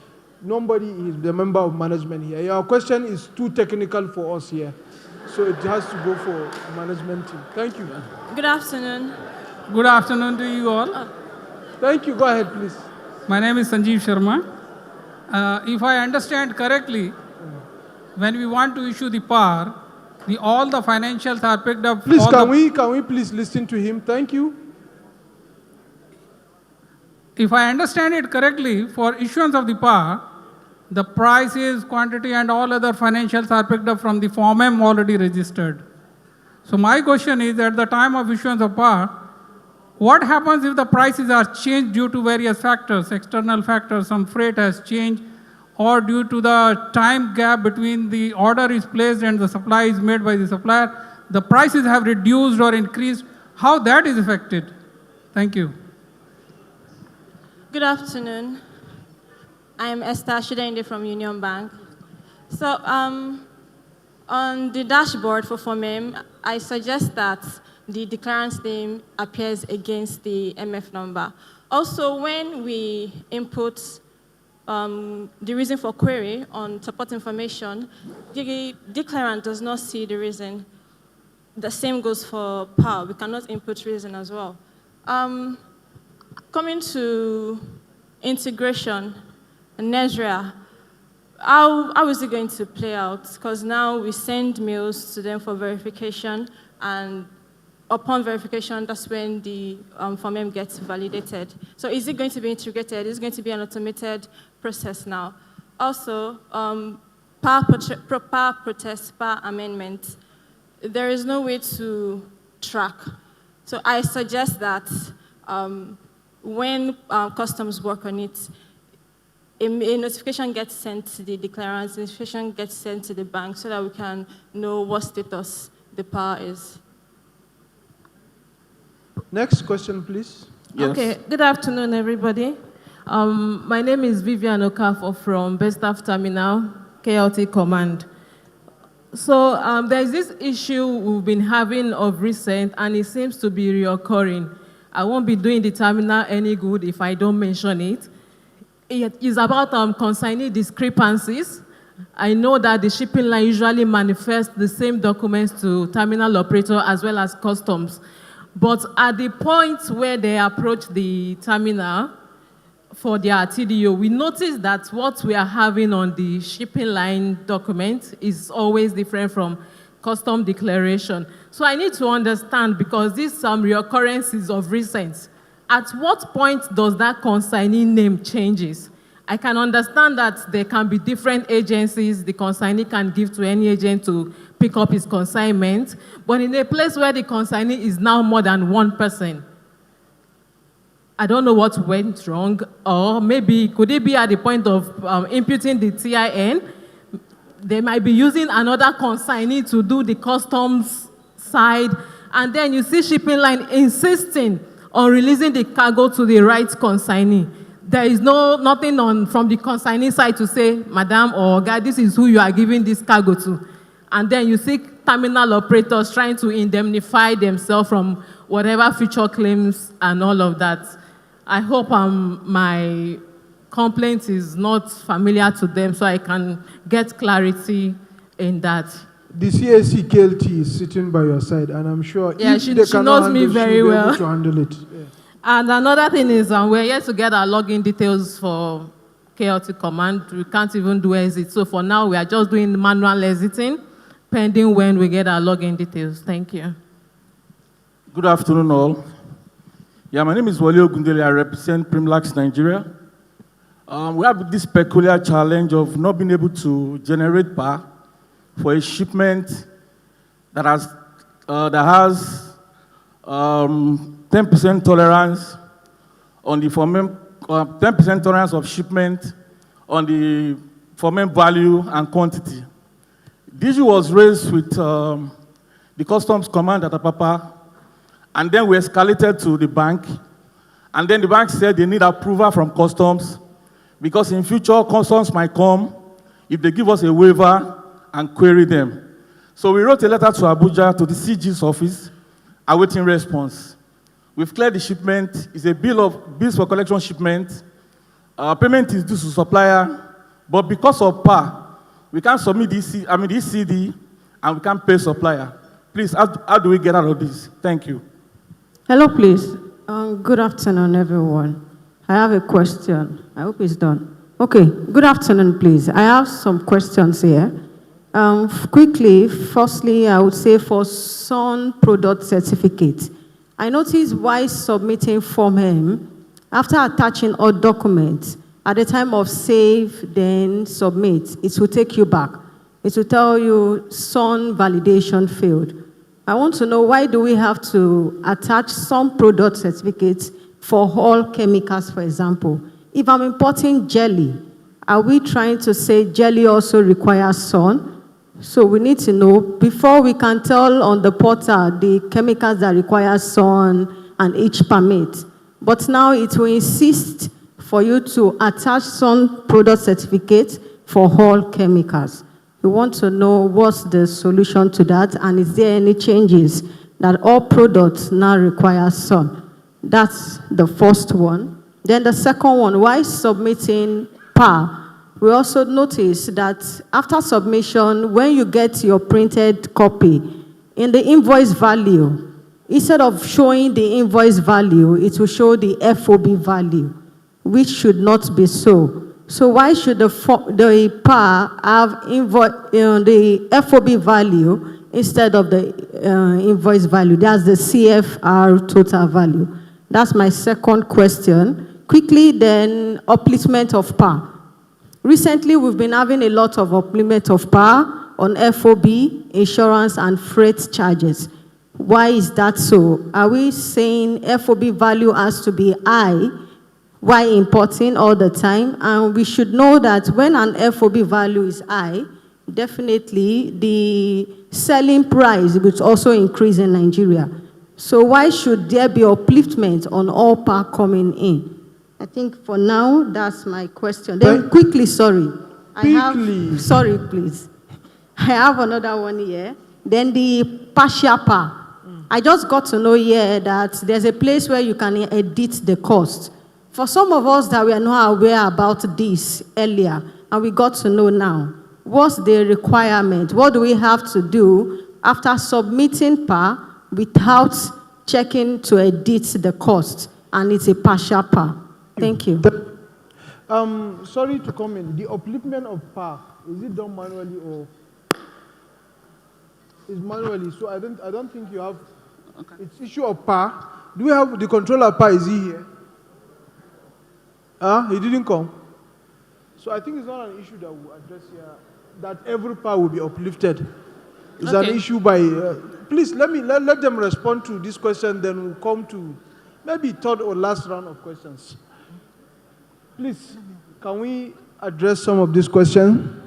[SPEAKER 6] Nobody is the member of management here. Your question is too technical for us here, so it has to go for the management team. Thank you.
[SPEAKER 17] Good afternoon.
[SPEAKER 18] Good afternoon to you all.
[SPEAKER 6] Thank you. Go ahead, please.
[SPEAKER 18] My name is Sanjeev Sharma. If I understand correctly, when we want to issue the PAR, all the financials are picked up.
[SPEAKER 6] Please, can we please listen to him? Thank you.
[SPEAKER 18] If I understand it correctly, for issuance of the PAR, the prices, quantity, and all other financials are picked up from the Form M already registered. So my question is, at the time of issuance of PAR, what happens if the prices are changed due to various factors, external factors, some freight has changed, or due to the time gap between the order is placed and the supply is made by the supplier, the prices have reduced or increased, how that is affected? Thank you.
[SPEAKER 17] Good afternoon. I am Esther Shidende from Union Bank. So on the dashboard for FORMEM, I suggest that the declarant's name appears against the MF number. Also, when we input the reason for query on support information, the declarant does not see the reason. The same goes for PAR. We cannot input reason as well. Coming to integration, Nezra, how is it going to play out? Because now we send mails to them for verification, and upon verification, that's when the FORMEM gets validated. So is it going to be integrated? Is it going to be an automated process now? Also, PAR protest, PAR amendment, there is no way to track. So I suggest that when customs work on it, a notification gets sent to the declarants, a notification gets sent to the bank so that we can know what status the PAR is.
[SPEAKER 6] Next question, please.
[SPEAKER 19] Yes. Okay, good afternoon, everybody. My name is Vivian Okafor from Bestaf Terminal, KLT Command. So there's this issue we've been having of recent, and it seems to be reoccurring. I won't be doing the terminal any good if I don't mention it. It is about consigning discrepancies I know that the shipping line usually manifests the same documents to terminal operator as well as customs. But at the point where they approach the terminal for their TDO, we notice that what we are having on the shipping line document is always different from custom declaration. So I need to understand, because these some reoccurrences of recent, at what point does that consignee name changes? I can understand that there can be different agencies the consignee can give to any agent to pick up his consignment, but in a place where the consignee is now more than one person, I don't know what went wrong, or maybe could it be at the point of imputing the TIN? They might be using another consignee to do the customs side, and then you see shipping line insisting on releasing the cargo to the right consignee. There is nothing from the consignee side to say, Madam or guy, this is who you are giving this cargo to. And then you see terminal operators trying to indemnify themselves from whatever future claims and all of that. I hope my complaint is not familiar to them so I can get clarity in that.
[SPEAKER 6] The CAC KLT is sitting by your side, and I'm sure
[SPEAKER 19] yeah, she knows me very well.
[SPEAKER 6] Able to handle it. Yeah.
[SPEAKER 19] And another thing is we're yet to get our login details for KLT command. We can't even do exit. So for now, we are just doing manual exiting, pending when we get our login details. Thank you.
[SPEAKER 20] Good afternoon, all. Yeah, my name is Wale Ogundele. I represent Primlax Nigeria. We have this peculiar challenge of not being able to generate PAR for a shipment that has 10% tolerance on the 10% tolerance of shipment on the foreign value and quantity. The issue was raised with the customs command at Apapa, and then we escalated to the bank, and then the bank said they need approval from customs because in future customs might come if they give us a waiver and query them. So we wrote a letter to Abuja, to the CG's office, awaiting response. We've cleared the shipment. It's a bills for collection shipment. Payment is due to supplier, but because of PAR, we can't submit the ECD and we can't pay supplier. Please, how do we get out of this? Thank you.
[SPEAKER 21] Hello, please. Good afternoon, everyone. I have a question. I hope it's done. Okay, good afternoon, please. I have some questions here. Quickly, firstly, I would say for SON product certificate, I noticed while submitting Form M, after attaching all documents, at the time of save, then submit, it will take you back. It will tell you SON validation failed. I want to know, why do we have to attach some product certificates for all chemicals, for example? If I'm importing jelly, are we trying to say jelly also requires SON? So we need to know, before we can tell on the portal the chemicals that require SON and each permit. But now it will insist for you to attach SON product certificate for all chemicals. We want to know what's the solution to that, and is there any changes that all products now require SON? That's the first one. Then the second one, why submitting PAR? We also notice that after submission, when you get your printed copy, in the invoice value, instead of showing the invoice value, it will show the FOB value, which should not be so. So why should the PAR have the FOB value instead of the invoice value? That's the CFR total value. That's my second question. Quickly, then, upliftment of PAR. Recently, we've been having a lot of upliftment of PAR on FOB, insurance, and freight charges. Why is that so? Are we saying FOB value has to be high while importing all the time? And we should know that when an FOB value is high, definitely the selling price will also increase in Nigeria. So why should there be upliftment on all PAR coming in? I think for now, that's my question. Then quickly, sorry. Sorry, please. I have another one here. Then the partial PAR. I just got to know here that there's a place where you can edit the cost. For some of us that were not aware about this earlier, and we got to know now, what's the requirement? What do we have to do after submitting PAR without checking to edit the cost? And it's a partial PAR. Thank you.
[SPEAKER 6] Sorry to comment. The upliftment of PAR, is it done manually or is manually? So I don't think you have. Okay. It's issue of PAR. Do we have the controller PAR? Is he here? He didn't come. So I think it's not an issue that we'll address here. That every PAR will be uplifted. It's an issue by. Please let them respond to this question. Then we'll come to maybe third or last round of questions. Please, can we address some of these questions?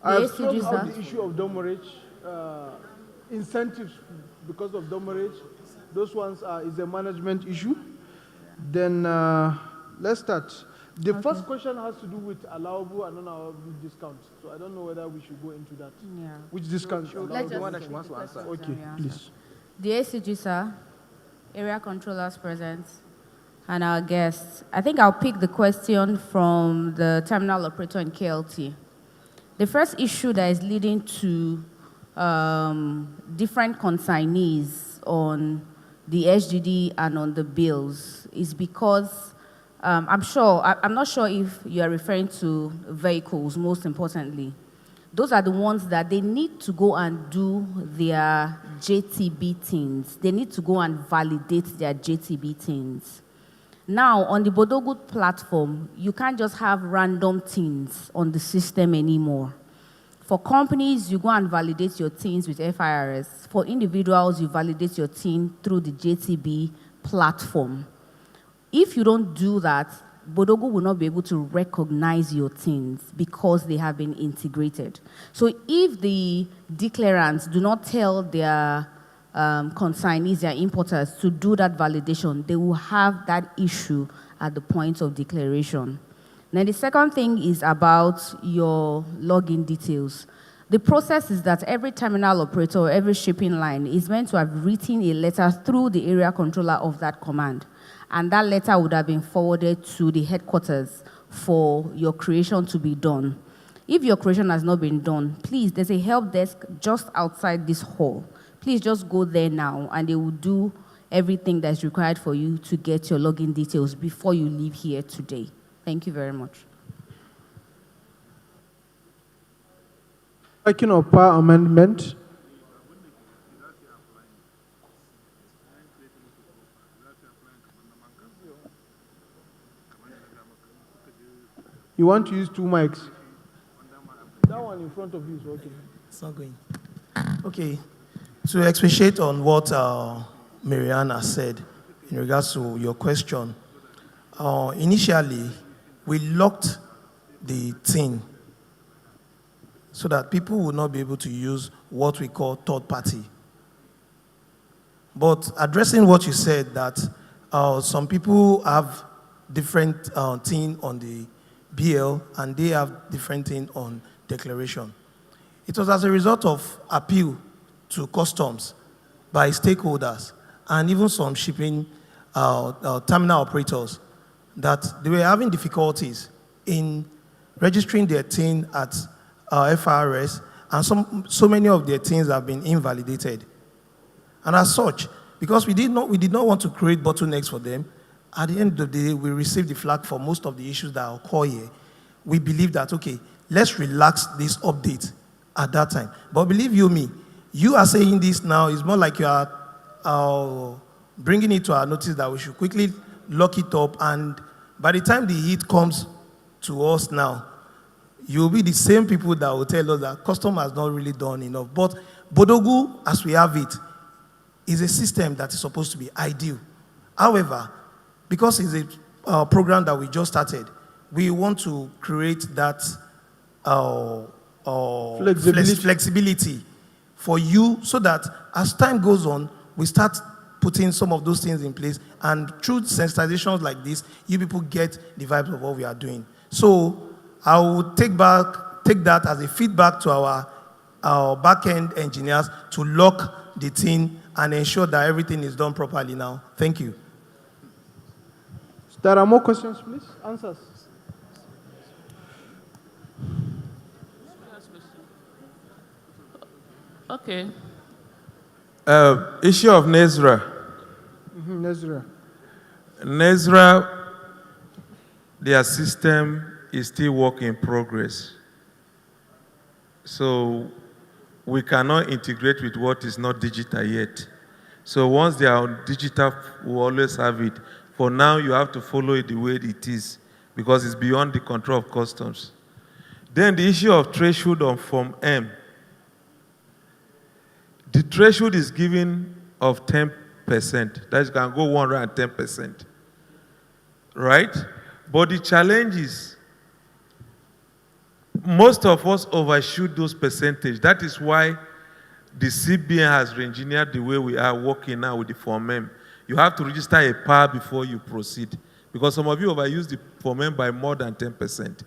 [SPEAKER 6] I have thrown out the issue of demurrage, incentives because of demurrage. Those ones is a management issue. Then let's start. The first question has to do with allowable and non-allowable discounts. So I don't know whether we should go into that.
[SPEAKER 2] Yeah.
[SPEAKER 6] Which discount?
[SPEAKER 2] Let's just
[SPEAKER 6] Okay, please.
[SPEAKER 2] The ACG, sir, area controllers present, and our guests. I think I'll pick the question from the terminal operator in KLT. The first issue that is leading to different consignees on the SGD and on the bills is because I'm not sure if you are referring to vehicles, most importantly. Those are the ones that they need to go and do their JTB things. They need to go and validate their JTB things. Now, on the Bodogu platform, you can't just have random things on the system anymore. For companies, you go and validate your things with FIRS. For individuals, you validate your thing through the JTB platform. If you don't do that, Bodogu will not be able to recognize your things because they have been integrated. So if the declarants do not tell their consignees, their importers, to do that validation, they will have that issue at the point of declaration. Then the second thing is about your login details. The process is that every terminal operator or every shipping line is meant to have written a letter through the area controller of that command. And that letter would have been forwarded to the headquarters for your creation to be done. If your creation has not been done, please, there's a help desk just outside this hall. Please just go there now, and they will do everything that's required for you to get your login details before you leave here today. Thank you very much.
[SPEAKER 6] Speaking of PAR amendment, you want to use two mics? That one in front of you is working.
[SPEAKER 3] It's not going. Okay. To expatiate on what Marianne has said in regards to your question, initially, we locked the thing so that people would not be able to use what we call third party. But addressing what you said, that some people have different thing on the BL and they have different thing on declaration. It was as a result of appeal to customs by stakeholders and even some shipping terminal operators that they were having difficulties in registering their thing at FRS, and so many of their things have been invalidated. And as such, because we did not want to create bottlenecks for them, at the end of the day, we received the flag for most of the issues that occur here. We believe that, okay, let's relax this update at that time. But believe you me, you are saying this now, it's more like you are bringing it to our notice that we should quickly lock it up, and by the time the heat comes to us now, you'll be the same people that will tell us that custom has not really done enough. But Bodogu, as we have it, is a system that is supposed to be ideal. However, because it's a program that we just started, we want to create that flexibility for you so that as time goes on, we start putting some of those things in place, and through sensitizations like this, you people get the vibes of what we are doing. So I will take that as a feedback to our back-end engineers to lock the thing and ensure that everything is done properly now. Thank you.
[SPEAKER 6] There are more questions, please? Answers.
[SPEAKER 1] Okay.
[SPEAKER 5] Issue of Nezra.
[SPEAKER 6] Nezra.
[SPEAKER 5] Nezra, their system is still work in progress. So we cannot integrate with what is not digital yet. So once they are digital, we always have it. For now, you have to follow it the way it is because it's beyond the control of customs. Then the issue of threshold on Form M. The threshold is given of 10%. That is, can go 110%. Right? But the challenge is, most of us overshoot those percentages. That is why the CBN has re-engineered the way we are working now with the Form M. You have to register a PAR before you proceed. Because some of you overuse the Form M by more than 10%.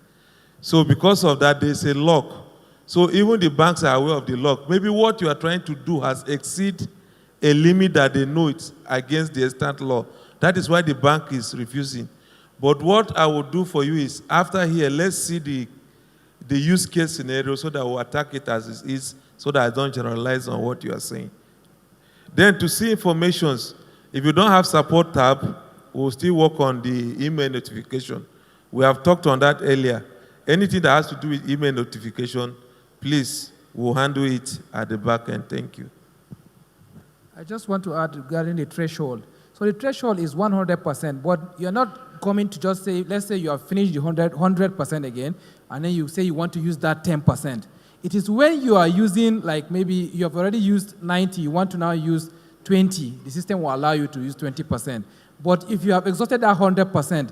[SPEAKER 5] So because of that, there's a lock. So even the banks are aware of the lock. Maybe what you are trying to do has exceeded a limit that they know it's against the extant law. That is why the bank is refusing. But what I will do for you is, after here, let's see the use case scenario so that we'll attack it as it is, so that I don't generalize on what you are saying. Then to see informations, if you don't have support tab, we'll still work on the email notification. We have talked on that earlier. Anything that has to do with email notification, please, we'll handle it at the back end. Thank you.
[SPEAKER 14] I just want to add regarding the threshold. So the threshold is 100%, but you're not coming to just say, let's say you have finished the 100% again, and then you say you want to use that 10%. It is when you are using, like maybe you have already used 90, you want to now use 20, the system will allow you to use 20%. But if you have exhausted that 100%,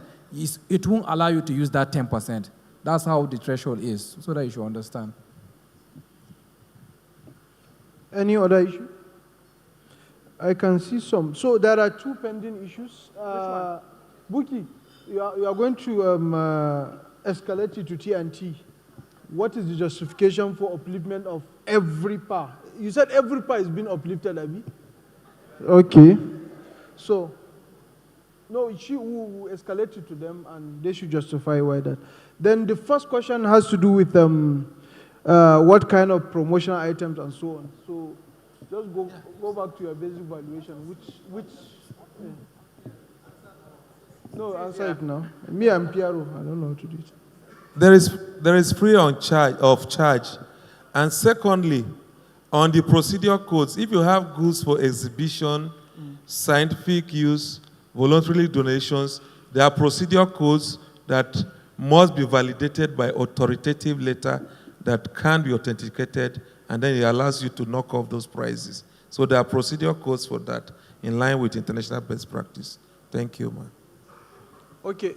[SPEAKER 14] it won't allow you to use that 10%. That's how the threshold is, so that you should understand.
[SPEAKER 6] Any other issue? I can see some. So there are two pending issues. Buki, you are going to escalate it to TNT. What is the justification for upliftment of every PAR? You said every PAR is being uplifted, Abi? Okay. So, no, she will escalate it to them and they should justify why that. Then the first question has to do with what kind of promotional items and so on. So, just go back to your basic valuation. No, answer it now. Me, I'm Piero. I don't know how to do it.
[SPEAKER 5] There is free of charge. And secondly, on the procedure codes, if you have goods for exhibition, scientific use, voluntary donations, there are procedure codes that must be validated by authoritative letter that can be authenticated, and then it allows you to knock off those prices. So there are procedure codes for that in line with international best practice. Thank you, man.
[SPEAKER 6] Okay,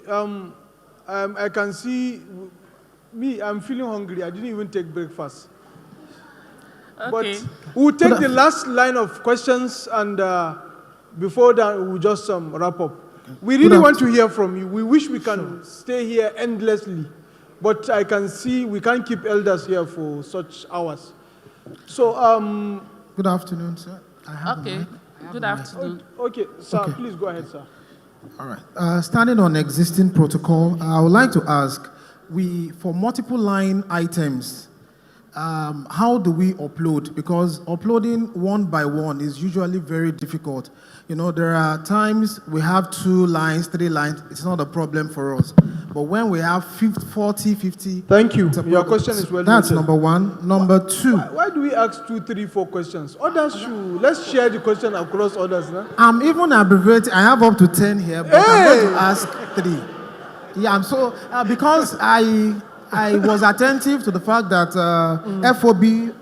[SPEAKER 6] I can see, I'm feeling hungry. I didn't even take breakfast.
[SPEAKER 1] Okay.
[SPEAKER 6] But we'll take the last line of questions, and before that, we'll just wrap up. We really want to hear from you. We wish we can stay here endlessly, but I can see we can't keep elders here for such hours. So,
[SPEAKER 22] good afternoon, sir. I have
[SPEAKER 1] Okay. Good afternoon.
[SPEAKER 6] Okay, sir,
[SPEAKER 22] Okay.
[SPEAKER 6] please go ahead, sir.
[SPEAKER 22] All right. Standing on existing protocol, I would like to ask, for multiple line items, how do we upload? Because uploading one by one is usually very difficult. You know, there are times we have 2 lines, 3 lines, it's not a problem for us. But when we have 40, 50...
[SPEAKER 6] Thank you. Your question is well
[SPEAKER 22] That's
[SPEAKER 6] noted.
[SPEAKER 22] number one. Number two...
[SPEAKER 6] Why do we ask 2, 3, 4 questions? Others should, let's share the question across others. Nah?
[SPEAKER 22] I'm even abbreviating. I have up to 10 here, but I'm going to ask 3. Yeah, I'm so... because I was attentive to the fact that FOB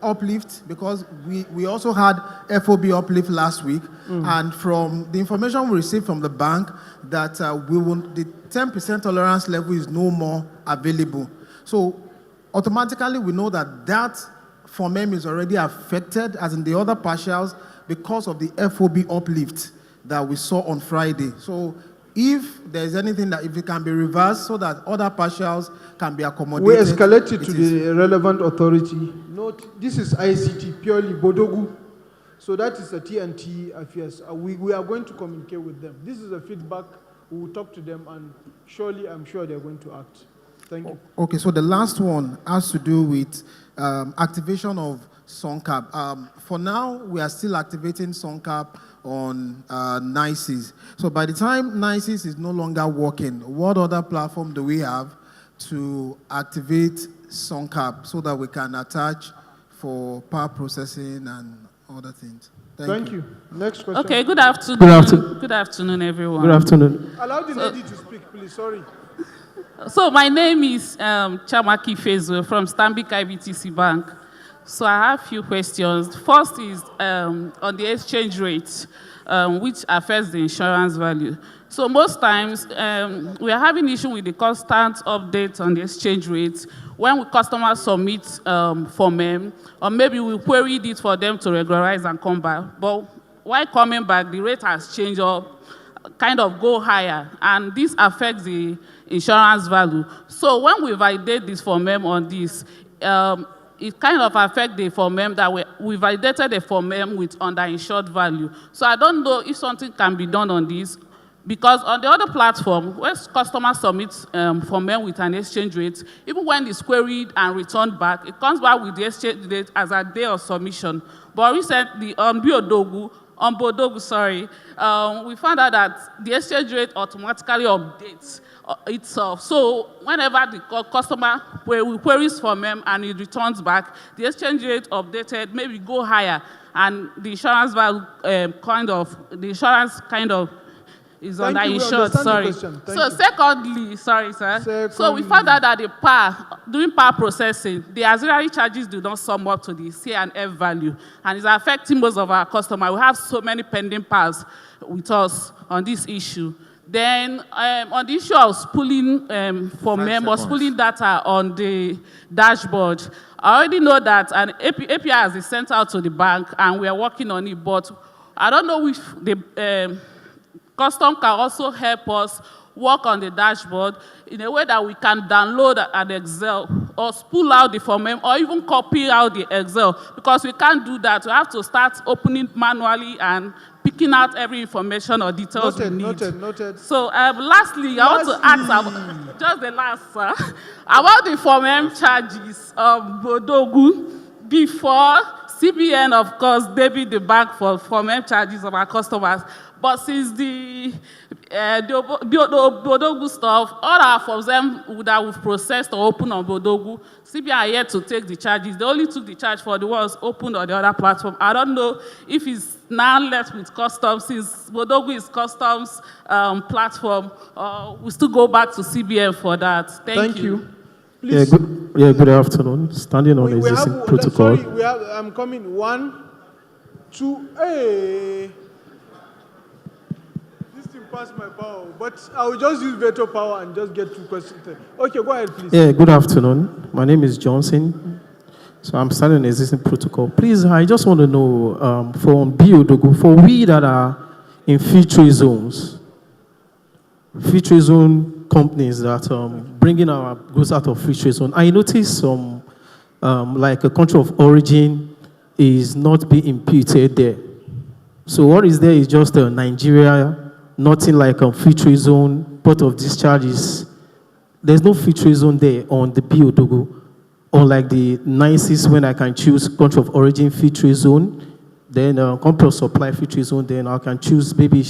[SPEAKER 22] uplift, because we also had FOB uplift last week, and from the information we received from the bank, that the 10% tolerance level is no more available. So automatically we know that Form M is already affected, as in the other partials, because of the FOB uplift that we saw on Friday. So if there's anything that, if it can be reversed so that other partials can be accommodated.
[SPEAKER 6] We escalate it to the relevant authority. Note, this is ICT, purely Bodogu. So that is a TNT affairs. We are going to communicate with them. This is a feedback. We will talk to them, and surely, I'm sure they're going to act. Thank you.
[SPEAKER 22] Okay, so the last one has to do with activation of SONCAP. For now, we are still activating SONCAP on NICES. So by the time NICES is no longer working, what other platform do we have to activate SONCAP so that we can attach for power processing and other things?
[SPEAKER 6] Thank you. Next question.
[SPEAKER 1] Okay, good afternoon.
[SPEAKER 22] Good afternoon.
[SPEAKER 1] Good afternoon, everyone.
[SPEAKER 22] Good afternoon.
[SPEAKER 6] Allow the lady to speak, please. Sorry.
[SPEAKER 1] So my name is Chamaki Fezo from Stanbic IBTC Bank. So I have a few questions. First is on the exchange rate, which affects the insurance value. So most times, we are having issue with the constant update on the exchange rate when customers submit form M, or maybe we queried it for them to regularize and come back. But while coming back, the rate has changed or kind of go higher, and this affects the insurance value. So when we validate this form M on this, it kind of affects the form M that we validated the form M with underinsured value. So I don't know if something can be done on this, because on the other platform, where customers submit form M with an exchange rate, even when it's queried and returned back, it comes back with the exchange rate as a day of submission. But recently, on Bodogu, we found out that the exchange rate automatically updates itself. So whenever the customer queries form M and it returns back, the exchange rate updated maybe go higher, and the insurance value is underinsured. Sorry. So secondly, sorry, sir. So we found out that during power processing, the auxiliary charges do not sum up to the C and F value, and it's affecting most of our customers. We have so many pending powers with us on this issue. Then on the issue of spooling form M or spooling data on the dashboard, I already know that an API has been sent out to the bank and we are working on it, but I don't know if the custom can also help us work on the dashboard in a way that we can download an Excel or spool out the form M or even copy out the Excel, because we can't do that. We have to start opening manually and picking out every information or details we need.
[SPEAKER 6] Noted.
[SPEAKER 1] So lastly, I want to ask about, just the last, sir, about the form M charges of Bodogu before CBN, of course, debit the bank for form M charges of our customers. But since the Bodogu stuff, all our forms that we've processed or opened on Bodogu, CBN are yet to take the charges. They only took the charge for the ones opened on the other platform. I don't know if it's now left with customs, since Bodogu is customs platform, we still go back to CBN for that. Thank you.
[SPEAKER 22] Please. Good afternoon. Standing on existing protocol.
[SPEAKER 6] Sorry, I'm coming. 1, 2, hey. This thing passed my power, but I will just use veto power and just get 2 questions. Okay, go ahead, please.
[SPEAKER 22] Good afternoon. My name is Johnson. So I'm standing on existing protocol. Please, I just want to know from Bodogu, for we that are in free zones, free zone companies that bringing our goods out of free trade zone. I noticed some, like a country of origin is not being imputed there. So what is there is just Nigeria, nothing like a free trade zone, port of discharges. There's no free trade zone there on the Bodogu, unlike the NICES when I can choose country of origin free trade zone, then country of supply free trade zone, then I can choose maybe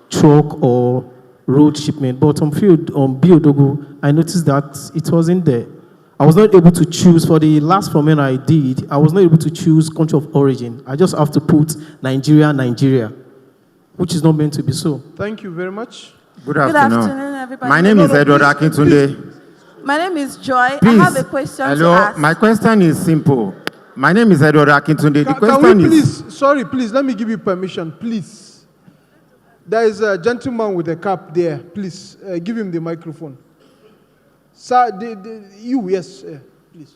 [SPEAKER 22] truck or road shipment. But on Bodogu, I noticed that it wasn't there. I was not able to choose for the last form I did. I was not able to choose country of origin. I just have to put Nigeria, which is not meant to be so.
[SPEAKER 6] Thank you very much.
[SPEAKER 7] Good afternoon, everybody. My name is Edward Akintunde.
[SPEAKER 8] My name is Joy.
[SPEAKER 7] Please.
[SPEAKER 8] I have a question to
[SPEAKER 7] Hello,
[SPEAKER 8] ask.
[SPEAKER 7] my question is simple. My name is Edward Akintunde. The
[SPEAKER 6] Can
[SPEAKER 7] question
[SPEAKER 6] we
[SPEAKER 7] is...
[SPEAKER 6] please, sorry, please, let me give you permission, please. There is a gentleman with a cap there. Please, give him the microphone. Sir, yes, please.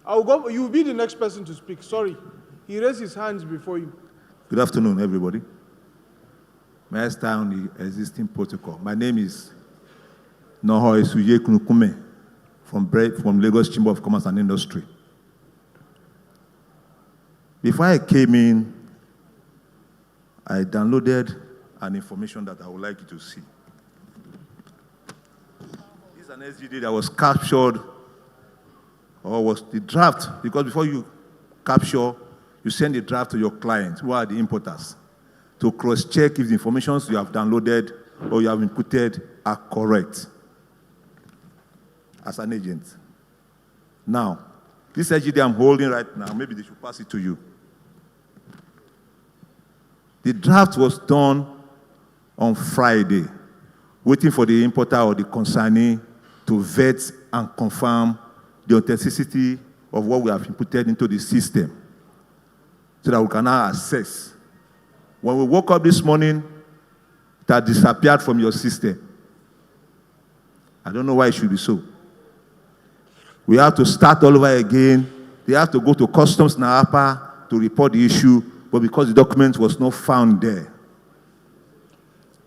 [SPEAKER 6] I'll go. You will be the next person to speak. Sorry. He raised his hands before you.
[SPEAKER 23] Good afternoon, everybody. May I start on the existing protocol? My name is Noho Esuye Kunukume from Lagos Chamber of Commerce and Industry. Before I came in, I downloaded an information that I would like you to see. This is an SGD that was captured, or was the draft, because before you capture, you send the draft to your client, who are the importers, to cross-check if the information you have downloaded or you have inputted are correct as an agent. Now, this SGD I'm holding right now, maybe they should pass it to you. The draft was done on Friday, waiting for the importer or the consignee to vet and confirm the authenticity of what we have inputted into the system so that we can now assess. When we woke up this morning, it had disappeared from your system. I don't know why it should be so. We have to start all over again. They have to go to Customs Naapa to report the issue, but because the document was not found there.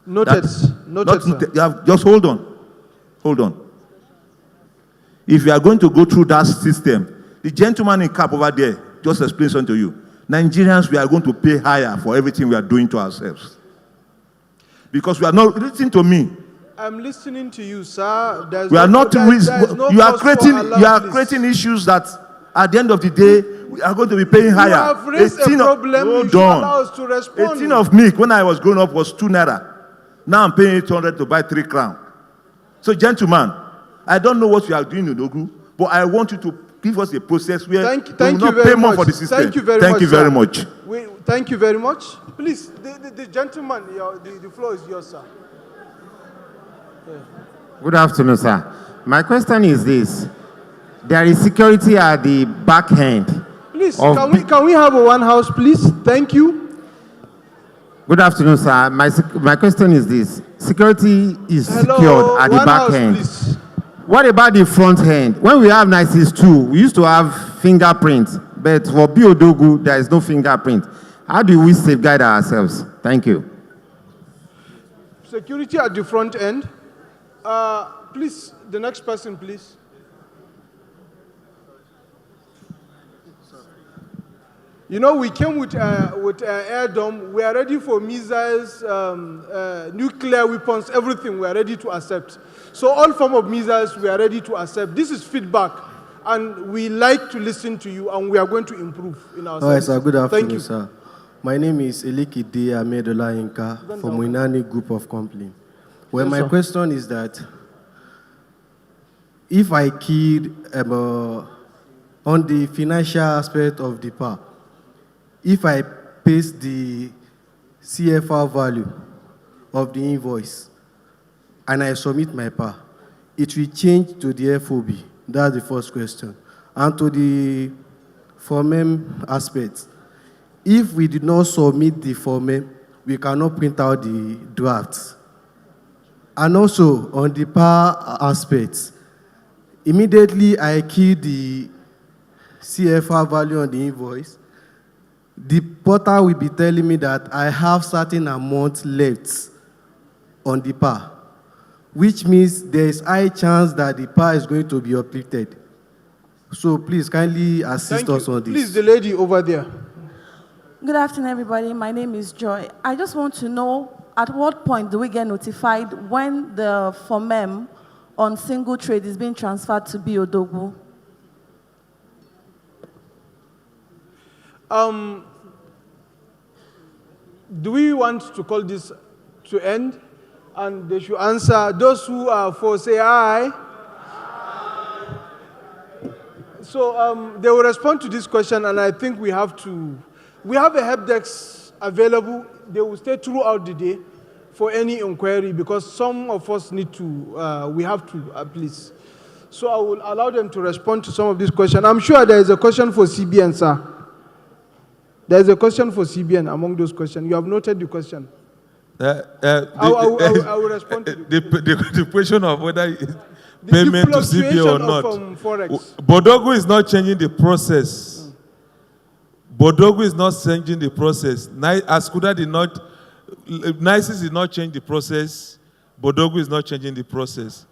[SPEAKER 4] Noted. Noted, sir.
[SPEAKER 23] Just hold on. Hold on. If you are going to go through that system, the gentleman in cap over there just explained something to you. Nigerians, we are going to pay higher for everything we are doing to ourselves. Because we are not, listen to me.
[SPEAKER 4] I'm listening to you, sir.
[SPEAKER 23] We are not, you are creating issues that at the end of the day, we are going to be paying higher.
[SPEAKER 4] You have raised a problem, you should allow us to respond.
[SPEAKER 23] A tin of milk when I was growing up was 2 naira. Now I'm paying 800 to buy 3 crowns. So gentlemen, I don't know what you are doing in Ogu, but I want you to give us a process where we will not pay more for the system.
[SPEAKER 4] Thank you very much.
[SPEAKER 23] Thank you very much.
[SPEAKER 4] Thank you very much. Please, the gentleman, the floor is yours, sir. Yeah.
[SPEAKER 7] Good afternoon, sir. My question is this. There is security at the back end.
[SPEAKER 4] Please, can we have a one house, please? Thank you.
[SPEAKER 7] Good afternoon, sir. My question is this. Security is secured at the back end.
[SPEAKER 4] Please.
[SPEAKER 7] What about the front end? When we have 962, we used to have fingerprints, but for Biodogu, there is no fingerprint. How do we safeguard ourselves? Thank you.
[SPEAKER 4] Security at the front end. Please, the next person, please. You know, we came with air dome. We are ready for missiles, nuclear weapons, everything. We are ready to accept. So all form of missiles, we are ready to accept. This is feedback, and we like to listen to you, and we are going to improve in our service.
[SPEAKER 9] Sir. Good afternoon,
[SPEAKER 4] Thank you.
[SPEAKER 9] sir. My name is Elikide Amedola Inka from Winani Group of Company. Well,
[SPEAKER 4] Yes,
[SPEAKER 9] my
[SPEAKER 4] sir.
[SPEAKER 9] question is that if I keyed on the financial aspect of the PAR, if I paste the CFR value of the invoice and I submit my PAR, it will change to the FOB. That's the first question. And to the FOMEM aspect, if we did not submit the FOMEM, we cannot print out the drafts. And also, on the PAR aspect, immediately I key the CFR value on the invoice, the portal will be telling me that I have certain amount left on the PAR, which means there is high chance that the PAR is going to be uplifted. So please kindly assist us on this.
[SPEAKER 4] Please, the lady over there.
[SPEAKER 8] Good afternoon, everybody. My name is Joy. I just want to know at what point do we get notified when the FOMEM on single trade is being transferred to Biodogu?
[SPEAKER 4] Do we want to call this to end? And they should answer. Those who are for, say aye. So they will respond to this question, and I think we have a help desk available. They will stay throughout the day for any inquiry because some of us need to, we have to, please. So I will allow them to respond to some of these questions. I'm sure there is a question for CBN, sir. There is a question for CBN among those questions. You have noted the question. I will respond to
[SPEAKER 5] the question of whether payment to CBN or not.
[SPEAKER 4] Forex.
[SPEAKER 5] Bodogu is not changing the process. Bodogu is not changing the process. Askuda did not, NICES did not change the process. Bodogu is not changing the process.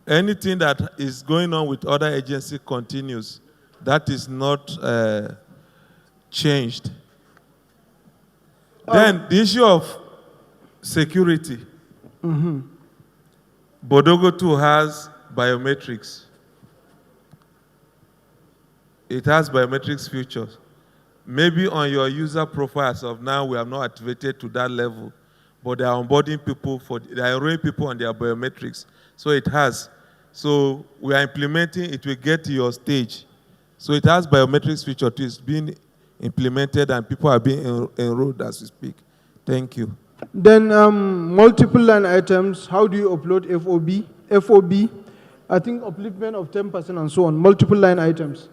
[SPEAKER 5] Anything that is going on with other agencies continues. That is not changed. Then the issue of security. Bodogo too has biometrics. It has biometrics features. Maybe on your user profile as of now, we have not activated to that level, but they are onboarding people they are enrolling people on their biometrics. So it has. So we are implementing, it will get to your stage. So it has biometrics feature too. It's being implemented and people are being enrolled as we speak. Thank you.
[SPEAKER 4] Then multiple line items, how do you upload FOB? I think upliftment of 10% and so on, multiple line items.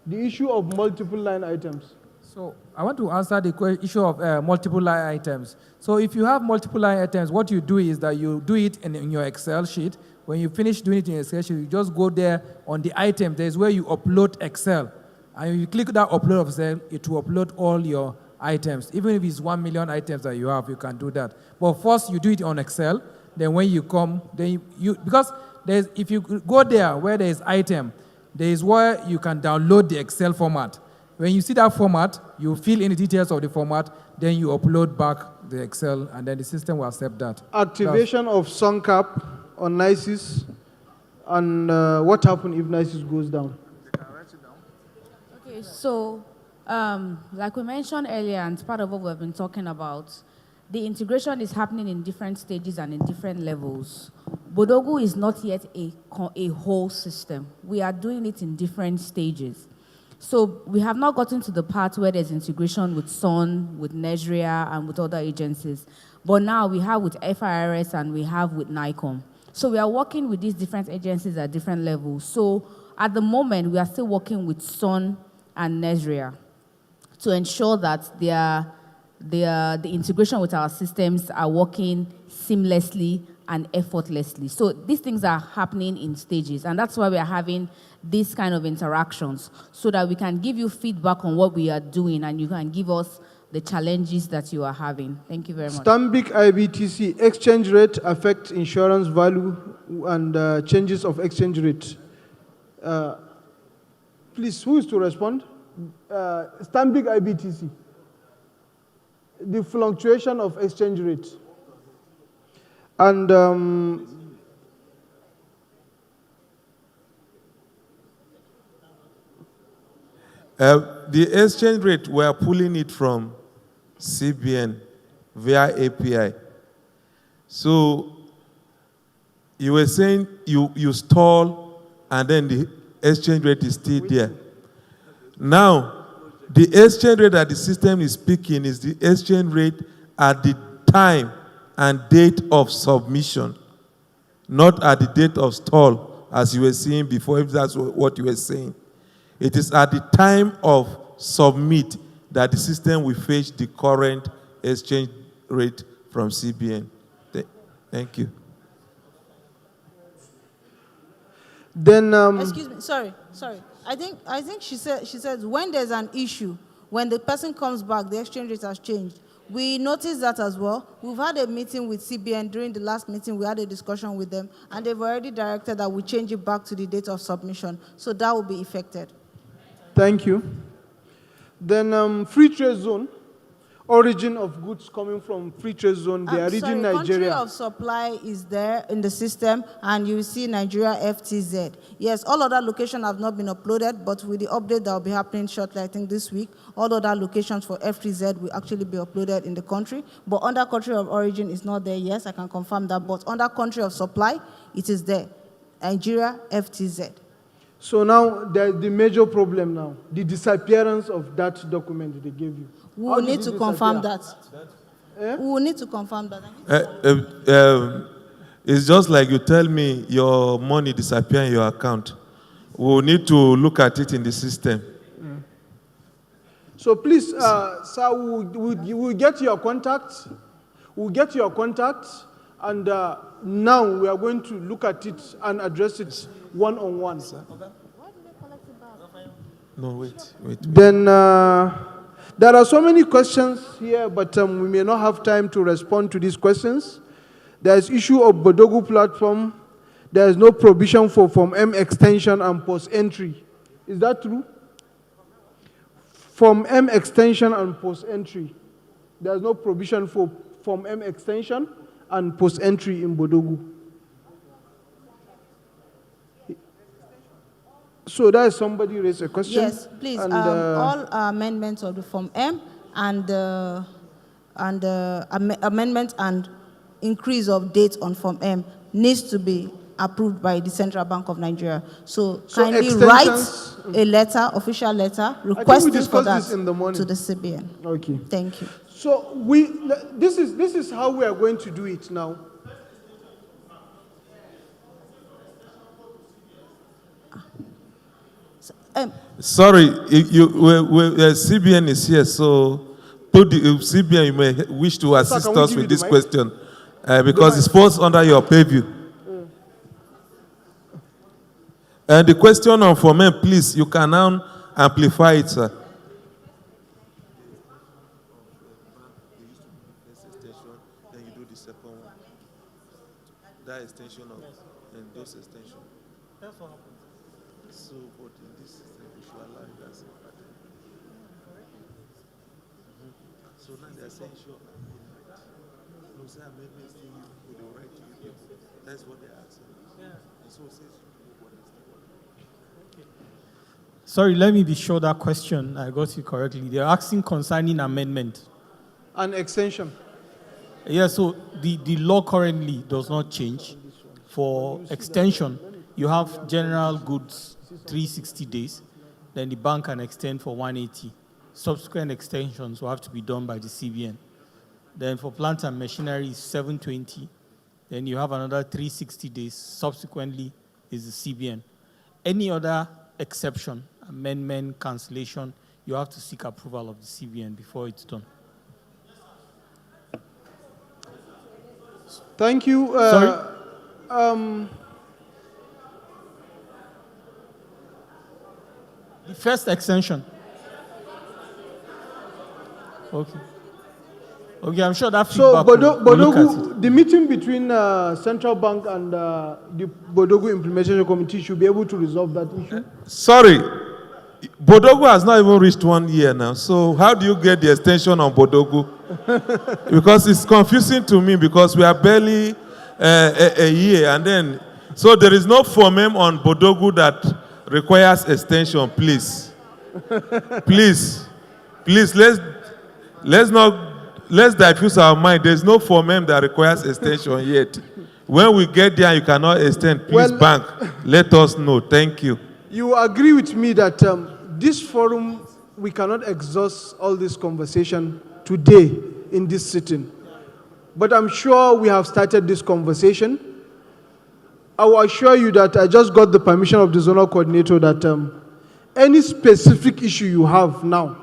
[SPEAKER 4] The issue of multiple line items.
[SPEAKER 14] So I want to answer the issue of multiple line items. So if you have multiple line items, what you do is that you do it in your Excel sheet. When you finish doing it in Excel sheet, you just go there on the item. There's where you upload Excel. And you click that upload of Excel, it will upload all your items. Even if it's 1 million items that you have, you can do that. But first you do it on Excel. Then when you come, then because if you go there where there is item, there is where you can download the Excel format. When you see that format, you fill in the details of the format, then you upload back the Excel, and then the system will accept that.
[SPEAKER 4] Activation of SunCap on NISIS, and what happens if NISIS goes down?
[SPEAKER 2] Okay, so like we mentioned earlier, and it's part of what we've been talking about, the integration is happening in different stages and in different levels. Bodogu is not yet a whole system. We are doing it in different stages. So we have not gotten to the part where there's integration with SON, with Nigeria, and with other agencies. But now we have with FIRS and we have with NICOM. So we are working with these different agencies at different levels. So at the moment, we are still working with SON and Nigeria to ensure that the integration with our systems are working seamlessly and effortlessly. So these things are happening in stages, and that's why we are having these kind of interactions, so that we can give you feedback on what we are doing and you can give us the challenges that you are having. Thank you very much.
[SPEAKER 4] Stanbic IBTC, exchange rate affects insurance value and changes of exchange rate. Please, who is to respond? Stanbic IBTC. The fluctuation of exchange rate. And
[SPEAKER 5] the exchange rate, we are pulling it from CBN via API. So you were saying you stall and then the exchange rate is still there. Now, the exchange rate that the system is picking is the exchange rate at the time and date of submission, not at the date of stall, as you were seeing before, if that's what you were saying. It is at the time of submit that the system will fetch the current exchange rate from CBN. Thank you.
[SPEAKER 4] Then
[SPEAKER 10] excuse me, sorry. I think she said when there's an issue, when the person comes back, the exchange rate has changed. We noticed that as well. We've had a meeting with CBN. During the last meeting, we had a discussion with them, and they've already directed that we change it back to the date of submission. So that will be effected.
[SPEAKER 4] Thank you. Then free trade zone, origin of goods coming from free trade zone, they are reaching Nigeria.
[SPEAKER 10] Country of supply is there in the system, and you see Nigeria FTZ. Yes, all other locations have not been uploaded, but with the update that will be happening shortly, I think this week, all other locations for FTZ will actually be uploaded in the country. But under country of origin is not there. Yes, I can confirm that. But under country of supply, it is there. Nigeria FTZ.
[SPEAKER 4] So now there's the major problem now, the disappearance of that document they gave you.
[SPEAKER 10] We will need to confirm that. We will need to confirm that.
[SPEAKER 5] It's just like you tell me your money disappear in your account. We will need to look at it in the system.
[SPEAKER 4] So please, sir, we'll get your contact. We'll get your contact, and now we are going to look at it and address it one-on-one.
[SPEAKER 5] No, wait.
[SPEAKER 4] Then there are so many questions here, but we may not have time to respond to these questions. There is issue of Bodogu platform. There is no provision for Form M extension and post-entry. Is that true? Form M extension and post-entry. There is no provision for Form M extension and post-entry in Bodogu. So that is somebody raised a question.
[SPEAKER 10] Yes, please.
[SPEAKER 4] And,
[SPEAKER 10] all amendments of the Form M and amendment and increase of dates on Form M needs to be approved by the Central Bank of Nigeria. So kindly write a letter, official letter, requesting for that to the CBN.
[SPEAKER 4] Okay.
[SPEAKER 10] Thank you.
[SPEAKER 4] So this is how we are going to do it now.
[SPEAKER 5] Sorry, CBN is here, so to the CBN, you may wish to assist us with this question because it falls under your purview. And the question on for men, please, you can now amplify it, sir.
[SPEAKER 23] Then you do the second one. That extension of and those extension. That's what happens. So, but in this system, we should allow it as a pattern. So now they're saying, sure, no, say amendments thing with the right to you. That's what they're asking. Yeah. And so it says,
[SPEAKER 12] sorry, let me be sure that question I got it correctly. They're asking concerning amendment.
[SPEAKER 4] An extension.
[SPEAKER 12] Yeah, so the law currently does not change. For extension, you have general goods 360 days, then the bank can extend for 180. Subsequent extensions will have to be done by the CBN. Then for plant and machinery, is 720. Then you have another 360 days. Subsequently is the CBN. Any other exception, amendment, cancellation, you have to seek approval of the CBN before it's done.
[SPEAKER 4] Thank you.
[SPEAKER 12] Sorry? The first extension. Okay. Okay, I'm sure that feedback
[SPEAKER 4] So,
[SPEAKER 12] we'll look at
[SPEAKER 4] Bodogu, the meeting between Central Bank and the Bodogu Implementation Committee should be able to resolve that issue.
[SPEAKER 5] Sorry, Bodogu has not even reached 1 year now. So how do you get the extension on Bodogu? Because it's confusing to me because we are barely a year. And then, so there is no Form M on Bodogu that requires extension, please. Please, let's diffuse our mind. There's no Form M that requires extension yet. When we get there, you cannot extend. Please, bank, let us know. Thank you.
[SPEAKER 4] You agree with me that this forum, we cannot exhaust all this conversation today in this sitting. But I'm sure we have started this conversation. I will assure you that I just got the permission of the zonal coordinator that any specific issue you have now,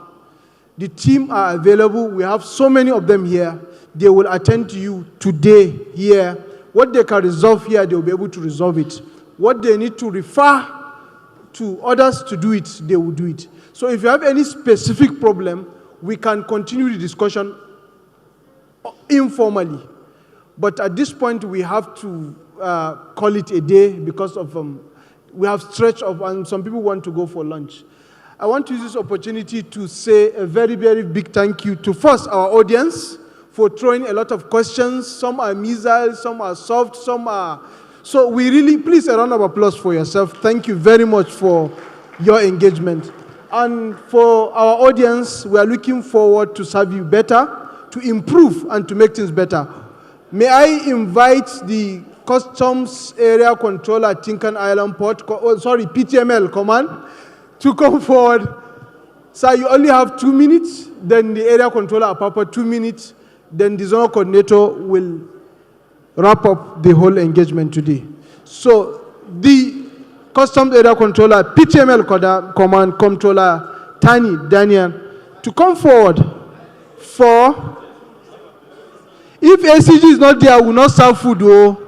[SPEAKER 4] the team are available. We have so many of them here. They will attend to you today here. What they can resolve here, they will be able to resolve it. What they need to refer to others to do it, they will do it. So if you have any specific problem, we can continue the discussion informally. But at this point, we have to call it a day because of we have stretch of, and some people want to go for lunch. I want to use this opportunity to say a very, very big thank you to first our audience for throwing a lot of questions. Some are missiles, some are soft, some are... So we really, please a round of applause for yourself. Thank you very much for your engagement. And for our audience, we are looking forward to serve you better, to improve and to make things better. May I invite the Customs Area Controller at Tinkan Island Port, PTML Command, to come forward. Sir, you only have 2 minutes, then the Area Controller Apapa 2 minutes, then the Zonal Coordinator will wrap up the whole engagement today. So the Customs Area Controller, PTML Command Controller Tani Daniel, to come forward for... If ACG is not there, we will not serve food. Oh.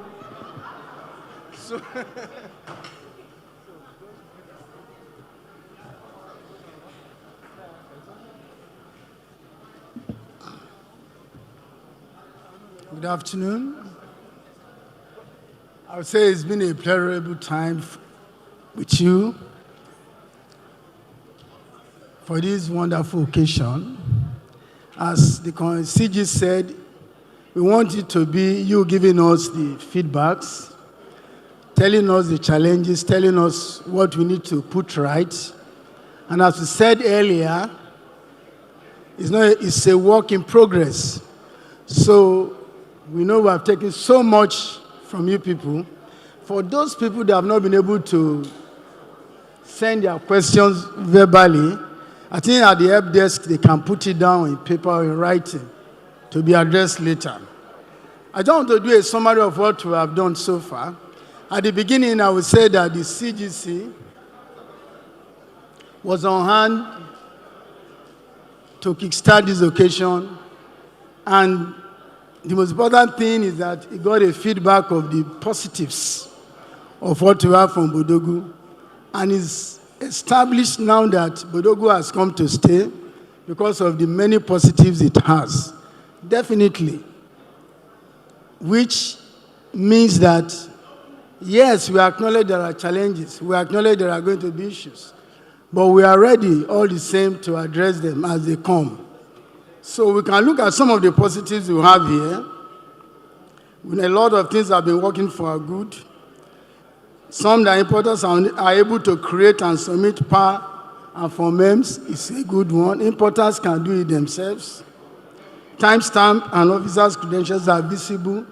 [SPEAKER 13] Good afternoon. I would say it's been a pleasurable time with you for this wonderful occasion. As the CG said, we want it to be you giving us the feedbacks telling us the challenges, telling us what we need to put right. And as we said earlier, it's a work in progress. So we know we have taken so much from you people. For those people that have not been able to send their questions verbally, I think at the help desk they can put it down in paper or in writing to be addressed later. I don't want to do a summary of what we have done so far. At the beginning, I would say that the CGC was on hand to kickstart this occasion, and the most important thing is that it got a feedback of the positives of what we have from Bodogu, and is established now that Bodogu has come to stay because of the many positives it has. Definitely. Which means that, yes, we acknowledge there are challenges, we acknowledge there are going to be issues, but we are ready all the same to address them as they come. So we can look at some of the positives we have here. A lot of things have been working for our good. Some that importers are able to create and submit PAR and FOMEMS is a good one. Importers can do it themselves. Timestamp and officers' credentials are visible.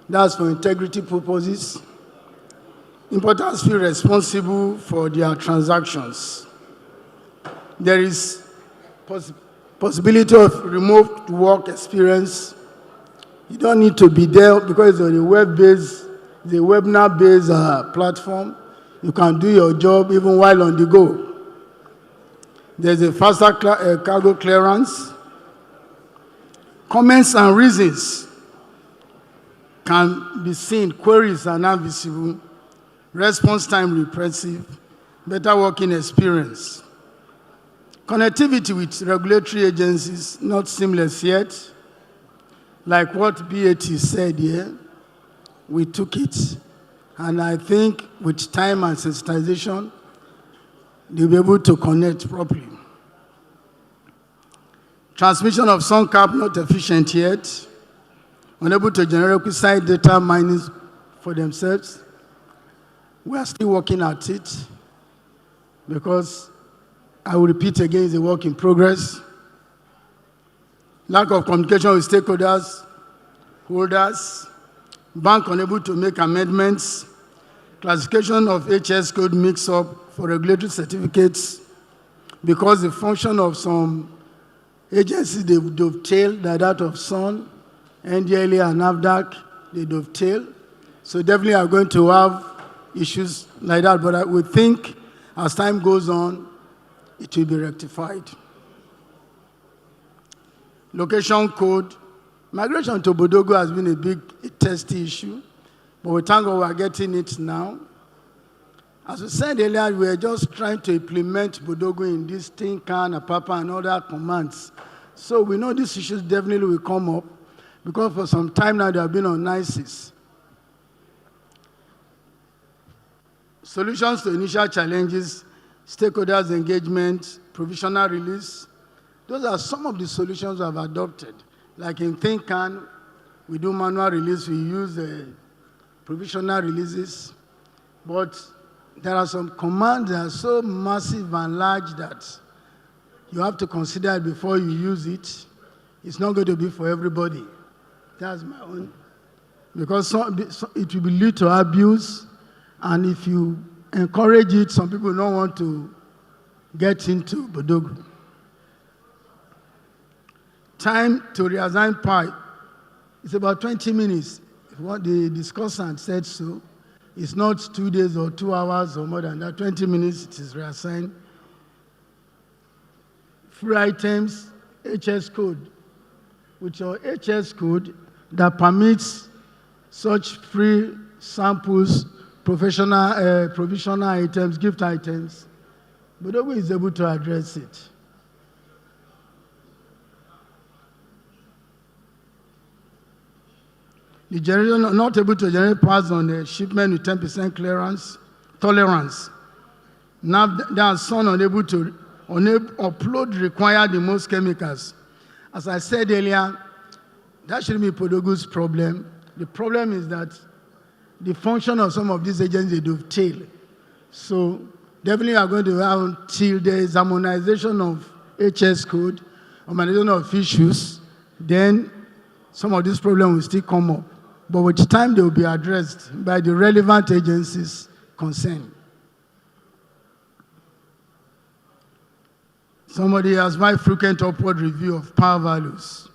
[SPEAKER 13] That's for integrity purposes. Importers feel responsible for their transactions. There is possibility of remote work experience. You don't need to be there because it's a web-based, the webinar-based platform. You can do your job even while on the go. There's a faster cargo clearance. Comments and reasons can be seen. Queries are now visible. Response time repressive. Better working experience. Connectivity with regulatory agencies, not seamless yet. Like what BAT said here, we took it. And I think with time and sensitization, they'll be able to connect properly. Transmission of SunCap not efficient yet. Unable to generate requisite data mining for themselves. We are still working at it because, I will repeat again, it's a work in progress. Lack of communication with stakeholders, holders, bank unable to make amendments, classification of HS code mix-up for regulatory certificates because the function of some agencies, they dovetail, that of SUN, NDLA and NAFDAC, they dovetail. So definitely are going to have issues like that, but I would think as time goes on, it will be rectified. Location code. Migration to Bodogu has been a big testy issue, but we thank God we are getting it now. As we said earlier, we are just trying to implement Bodogu in this Tinkan, Apapa, and other commands. So we know these issues definitely will come up because for some time now they have been on NICES. Solutions to initial challenges, stakeholders engagement, provisional release. Those are some of the solutions we have adopted. Like in Tinkan, we do manual release, we use provisional releases. But there are some commands that are so massive and large that you have to consider it before you use it. It's not going to be for everybody. That's my own. Because it will lead to abuse, and if you encourage it, some people don't want to get into Bodogu. Time to reassign PAR is about 20 minutes. What the discussant said so. It's not 2 days or 2 hours or more than that. 20 minutes it is reassigned. Free items, HS code. With your HS code that permits such free samples, provisional items, gift items, Bodogu is able to address it. The generation not able to generate parts on the shipment with 10% clearance, tolerance. Now they are SUN unable to upload require the most chemicals. As I said earlier, that shouldn't be Bodogu's problem. The problem is that the function of some of these agencies dovetail. So definitely we are going to have until there is harmonization of HS code, harmonization of issues, then some of these problems will still come up. But with time they will be addressed by the relevant agencies concerned. Somebody has my frequent upward review of power values.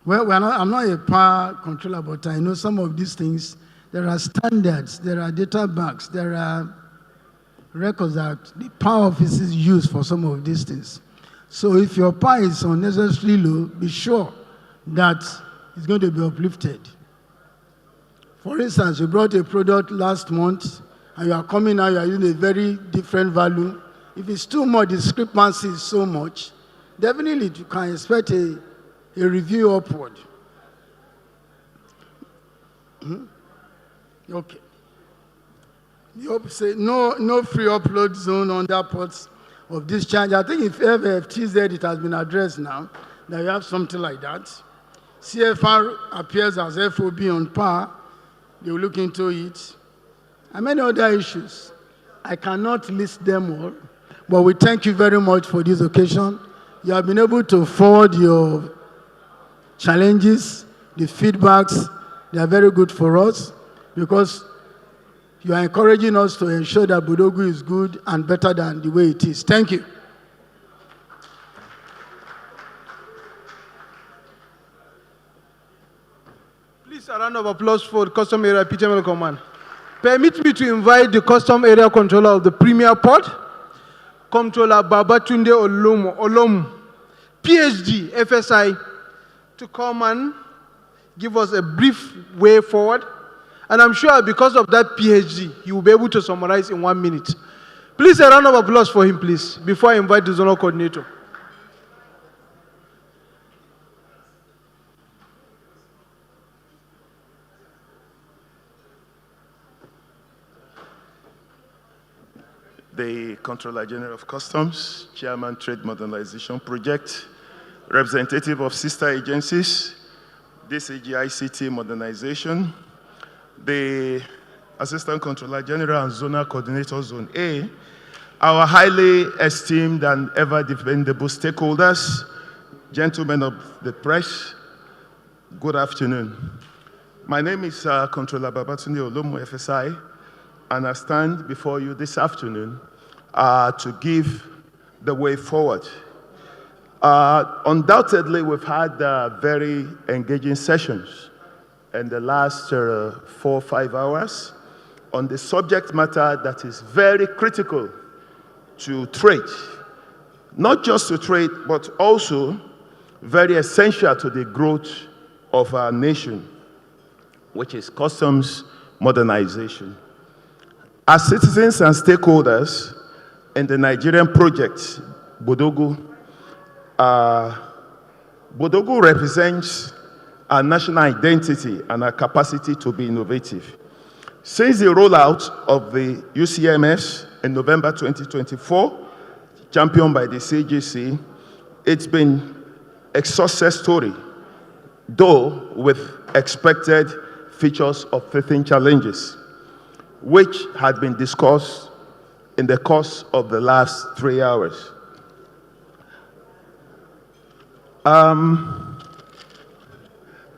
[SPEAKER 13] Well, I'm not a power controller, but I know some of these things. There are standards, there are data banks, there are records that the power offices use for some of these things. So if your power is unnecessarily low, be sure that it's going to be uplifted. For instance, you brought a product last month, and you are coming now, you are using a very different value. If it's too much, the discrepancy is so much, definitely you can expect a review upward. Okay. You say no free upload zone under ports of discharge. I think if FFTZ it has been addressed now, that you have something like that. CFR appears as FOB on par. They will look into it. And many other issues. I cannot list them all, but we thank you very much for this occasion. You have been able to forward your challenges, the feedbacks. They are very good for us because you are encouraging us to ensure that Bodogu is good and better than the way it is. Thank you.
[SPEAKER 4] Please, a round of applause for the Custom Area PTML Command. Permit me to invite the Custom Area Controller of the Premier Port, Comptroller Babatunde Olom, PhD, FSI, to come and give us a brief way forward. And I'm sure because of that PhD, he will be able to summarize in 1 minute. Please, a round of applause for him, please, before I invite the zonal coordinator.
[SPEAKER 11] The Comptroller General of Customs, Chairman Trade Modernization Project, representative of sister agencies, DCG ICT Modernization, the Assistant Comptroller General and Zonal Coordinator Zone A, our highly esteemed and ever dependable stakeholders, gentlemen of the press, good afternoon. My name is Comptroller Babatunde Olomu, FSI, and I stand before you this afternoon to give the way forward. Undoubtedly, we've had very engaging sessions in the last 4 or 5 hours on the subject matter that is very critical to trade. Not just to trade, but also very essential to the growth of our nation, which is customs modernization. As citizens and stakeholders in the Nigerian project, Bodogu, Bodogu represents our national identity and our capacity to be innovative. Since the rollout of the UCMS in November 2024, championed by the CGC, it's been a success story, though with expected features of 13 challenges, which had been discussed in the course of the last 3 hours.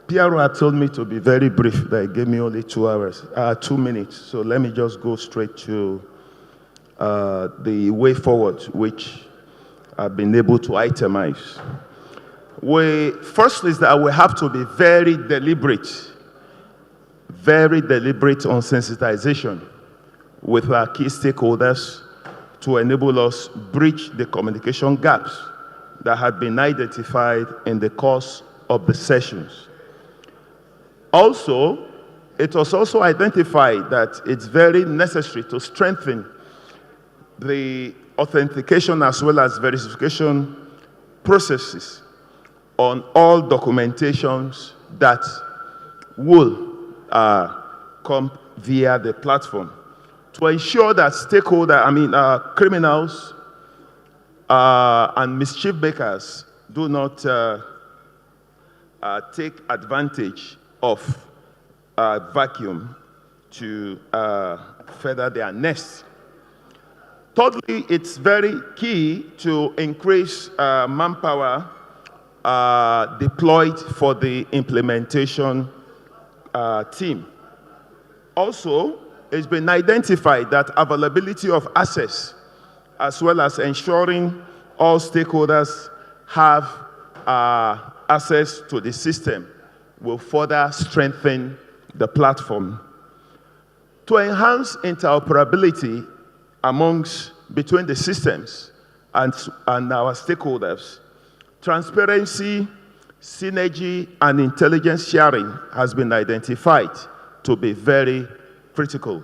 [SPEAKER 11] PRO had told me to be very brief, that he gave me only 2 minutes. So let me just go straight to the way forward, which I've been able to itemize. First is that we have to be very deliberate on sensitization with our key stakeholders to enable us bridge the communication gaps that had been identified in the course of the sessions. Also, it was also identified that it's very necessary to strengthen the authentication as well as verification processes on all documentations that will come via the platform to ensure that criminals and mischief makers do not take advantage of vacuum to feather their nests. Thirdly, it's very key to increase manpower deployed for the implementation team. Also, it's been identified that availability of access, as well as ensuring all stakeholders have access to the system, will further strengthen the platform. To enhance interoperability between the systems and our stakeholders, transparency, synergy, and intelligence sharing has been identified to be very critical.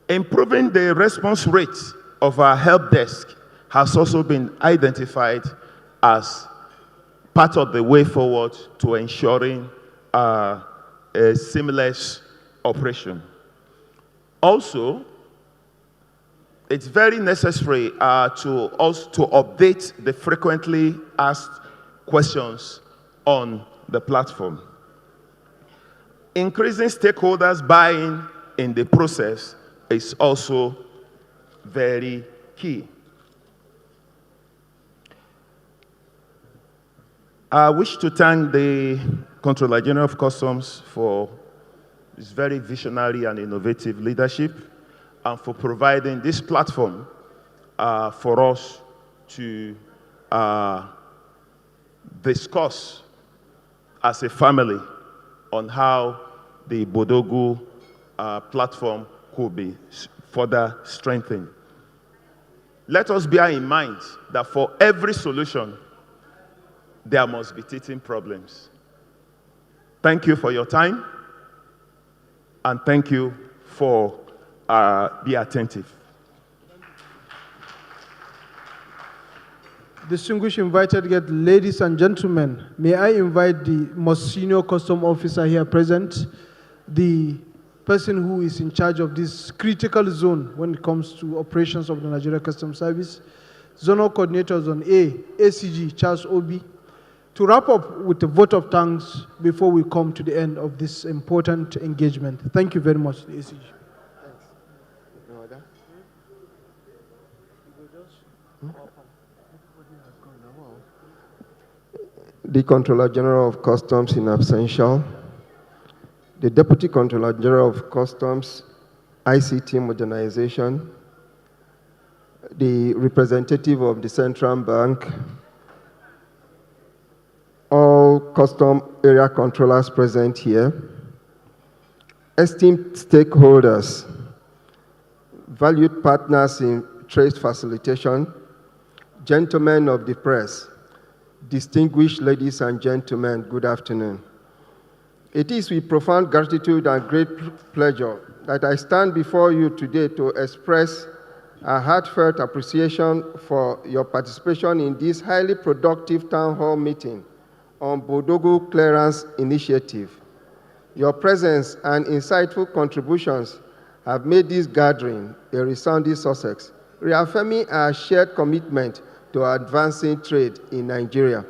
[SPEAKER 11] Improving the response rate of our help desk has also been identified as part of the way forward to ensuring a seamless operation. Also, it's very necessary to update the frequently asked questions on the platform. Increasing stakeholders' buy-in in the process is also very key. I wish to thank the Comptroller General of Customs for his very visionary and innovative leadership and for providing this platform for us to discuss as a family on how the Bodogu platform could be further strengthened. Let us bear in mind that for every solution, there must be teething problems. Thank you for your time, and thank you for being attentive.
[SPEAKER 4] Distinguished invited guests, ladies and gentlemen, may I invite the most senior custom officer here present, the person who is in charge of this critical zone when it comes to operations of the Nigeria Customs Service, Zonal Coordinator Zone A, ACG Charles Obi, to wrap up with a vote of thanks before we come to the end of this important engagement. Thank you very much, the ACG.
[SPEAKER 15] The Comptroller General of Customs in absentia, the Deputy Comptroller General of Customs, ICT Modernization, the representative of the Central Bank, all custom area controllers present here, esteemed stakeholders, valued partners in trade facilitation, gentlemen of the press, distinguished ladies and gentlemen, good afternoon. It is with profound gratitude and great pleasure that I stand before you today to express a heartfelt appreciation for your participation in this highly productive town hall meeting on Bodogu Clearance Initiative. Your presence and insightful contributions have made this gathering a resounding success, reaffirming our shared commitment to advancing trade in Nigeria.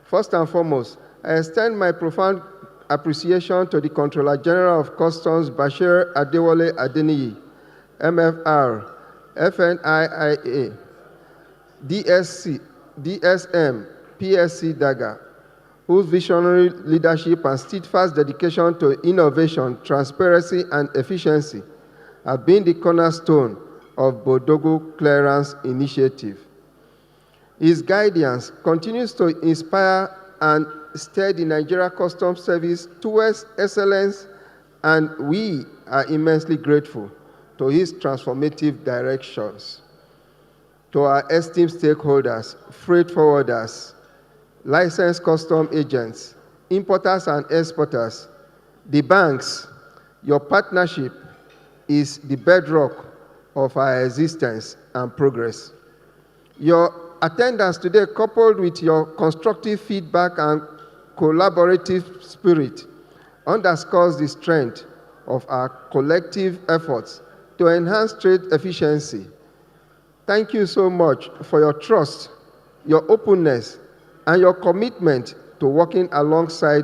[SPEAKER 15] First and foremost, I extend my profound appreciation to the Comptroller General of Customs, Bashir Adewale Adeniyi, MFR, FNIIA, DSC, DSM, PSC DAGA, whose visionary leadership and steadfast dedication to innovation, transparency, and efficiency have been the cornerstone of Bodogu Clearance Initiative. His guidance continues to inspire and steer the Nigeria Customs Service towards excellence, and we are immensely grateful to his transformative directions. To our esteemed stakeholders, freight forwarders, licensed custom agents, importers and exporters, the banks, your partnership is the bedrock of our existence and progress. Your attendance today, coupled with your constructive feedback and collaborative spirit, underscores the strength of our collective efforts to enhance trade efficiency. Thank you so much for your trust, your openness, and your commitment to working alongside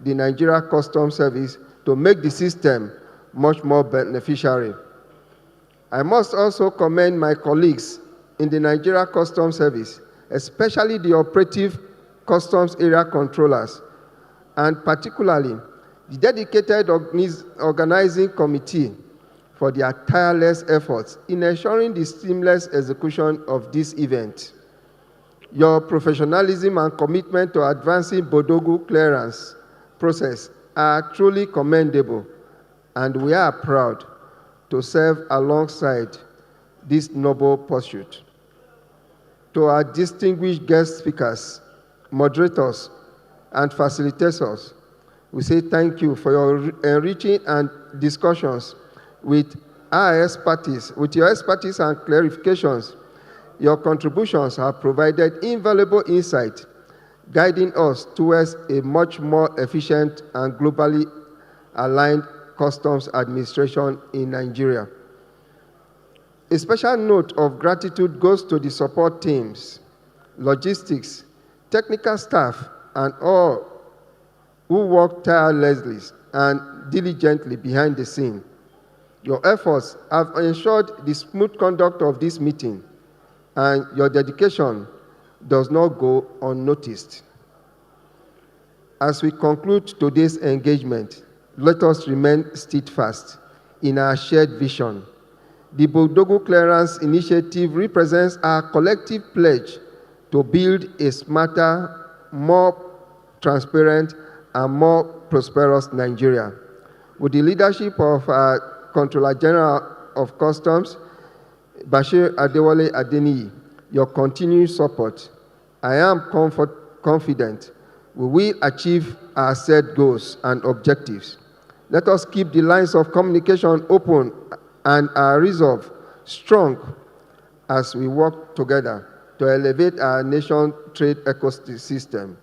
[SPEAKER 15] the Nigeria Customs Service to make the system much more beneficiary. I must also commend my colleagues in the Nigeria Customs Service, especially the operative customs area controllers, and particularly the dedicated organizing committee for their tireless efforts in ensuring the seamless execution of this event. Your professionalism and commitment to advancing Bodogu clearance process are truly commendable, and we are proud to serve alongside this noble pursuit. To our distinguished guest speakers, moderators, and facilitators, we say thank you for your enriching and discussions with your expertise and clarifications. Your contributions have provided invaluable insight, guiding us towards a much more efficient and globally aligned customs administration in Nigeria. A special note of gratitude goes to the support teams, logistics, technical staff, and all who work tirelessly and diligently behind the scene. Your efforts have ensured the smooth conduct of this meeting, and your dedication does not go unnoticed. As we conclude today's engagement, let us remain steadfast in our shared vision. The Bodogu Clearance Initiative represents our collective pledge to build a smarter, more transparent, and more prosperous Nigeria. With the leadership of our Controller General of Customs, Bashir Adewale Adeniyi, your continued support, I am confident we will achieve our set goals and objectives. Let us keep the lines of communication open and our resolve strong as we work together to elevate our nation's trade ecosystem.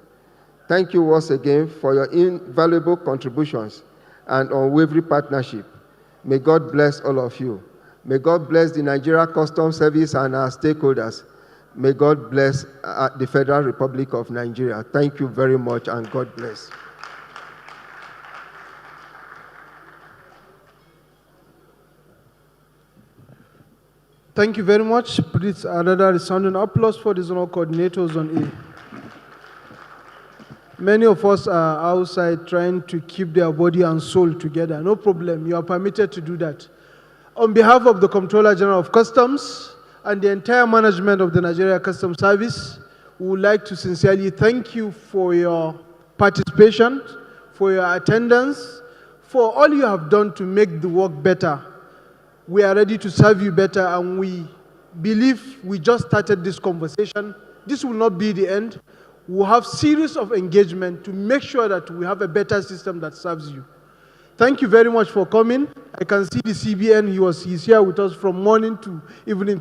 [SPEAKER 15] Thank you once again for your invaluable contributions and unwavering partnership. May God bless all of you. May God bless the Nigeria Customs Service and our stakeholders. May God bless the Federal Republic of Nigeria. Thank you very much, and God bless.
[SPEAKER 4] Thank you very much. Please, another resounding applause for the zonal coordinators on A. Many of us are outside trying to keep their body and soul together. No problem, you are permitted to do that. On behalf of the Comptroller General of Customs and the entire management of the Nigeria Customs Service, we would like to sincerely thank you for your participation, for your attendance, for all you have done to make the work better. We are ready to serve you better, and we believe we just started this conversation. This will not be the end. We'll have series of engagement to make sure that we have a better system that serves you. Thank you very much for coming. I can see the CBN, he's here with us from morning to evening.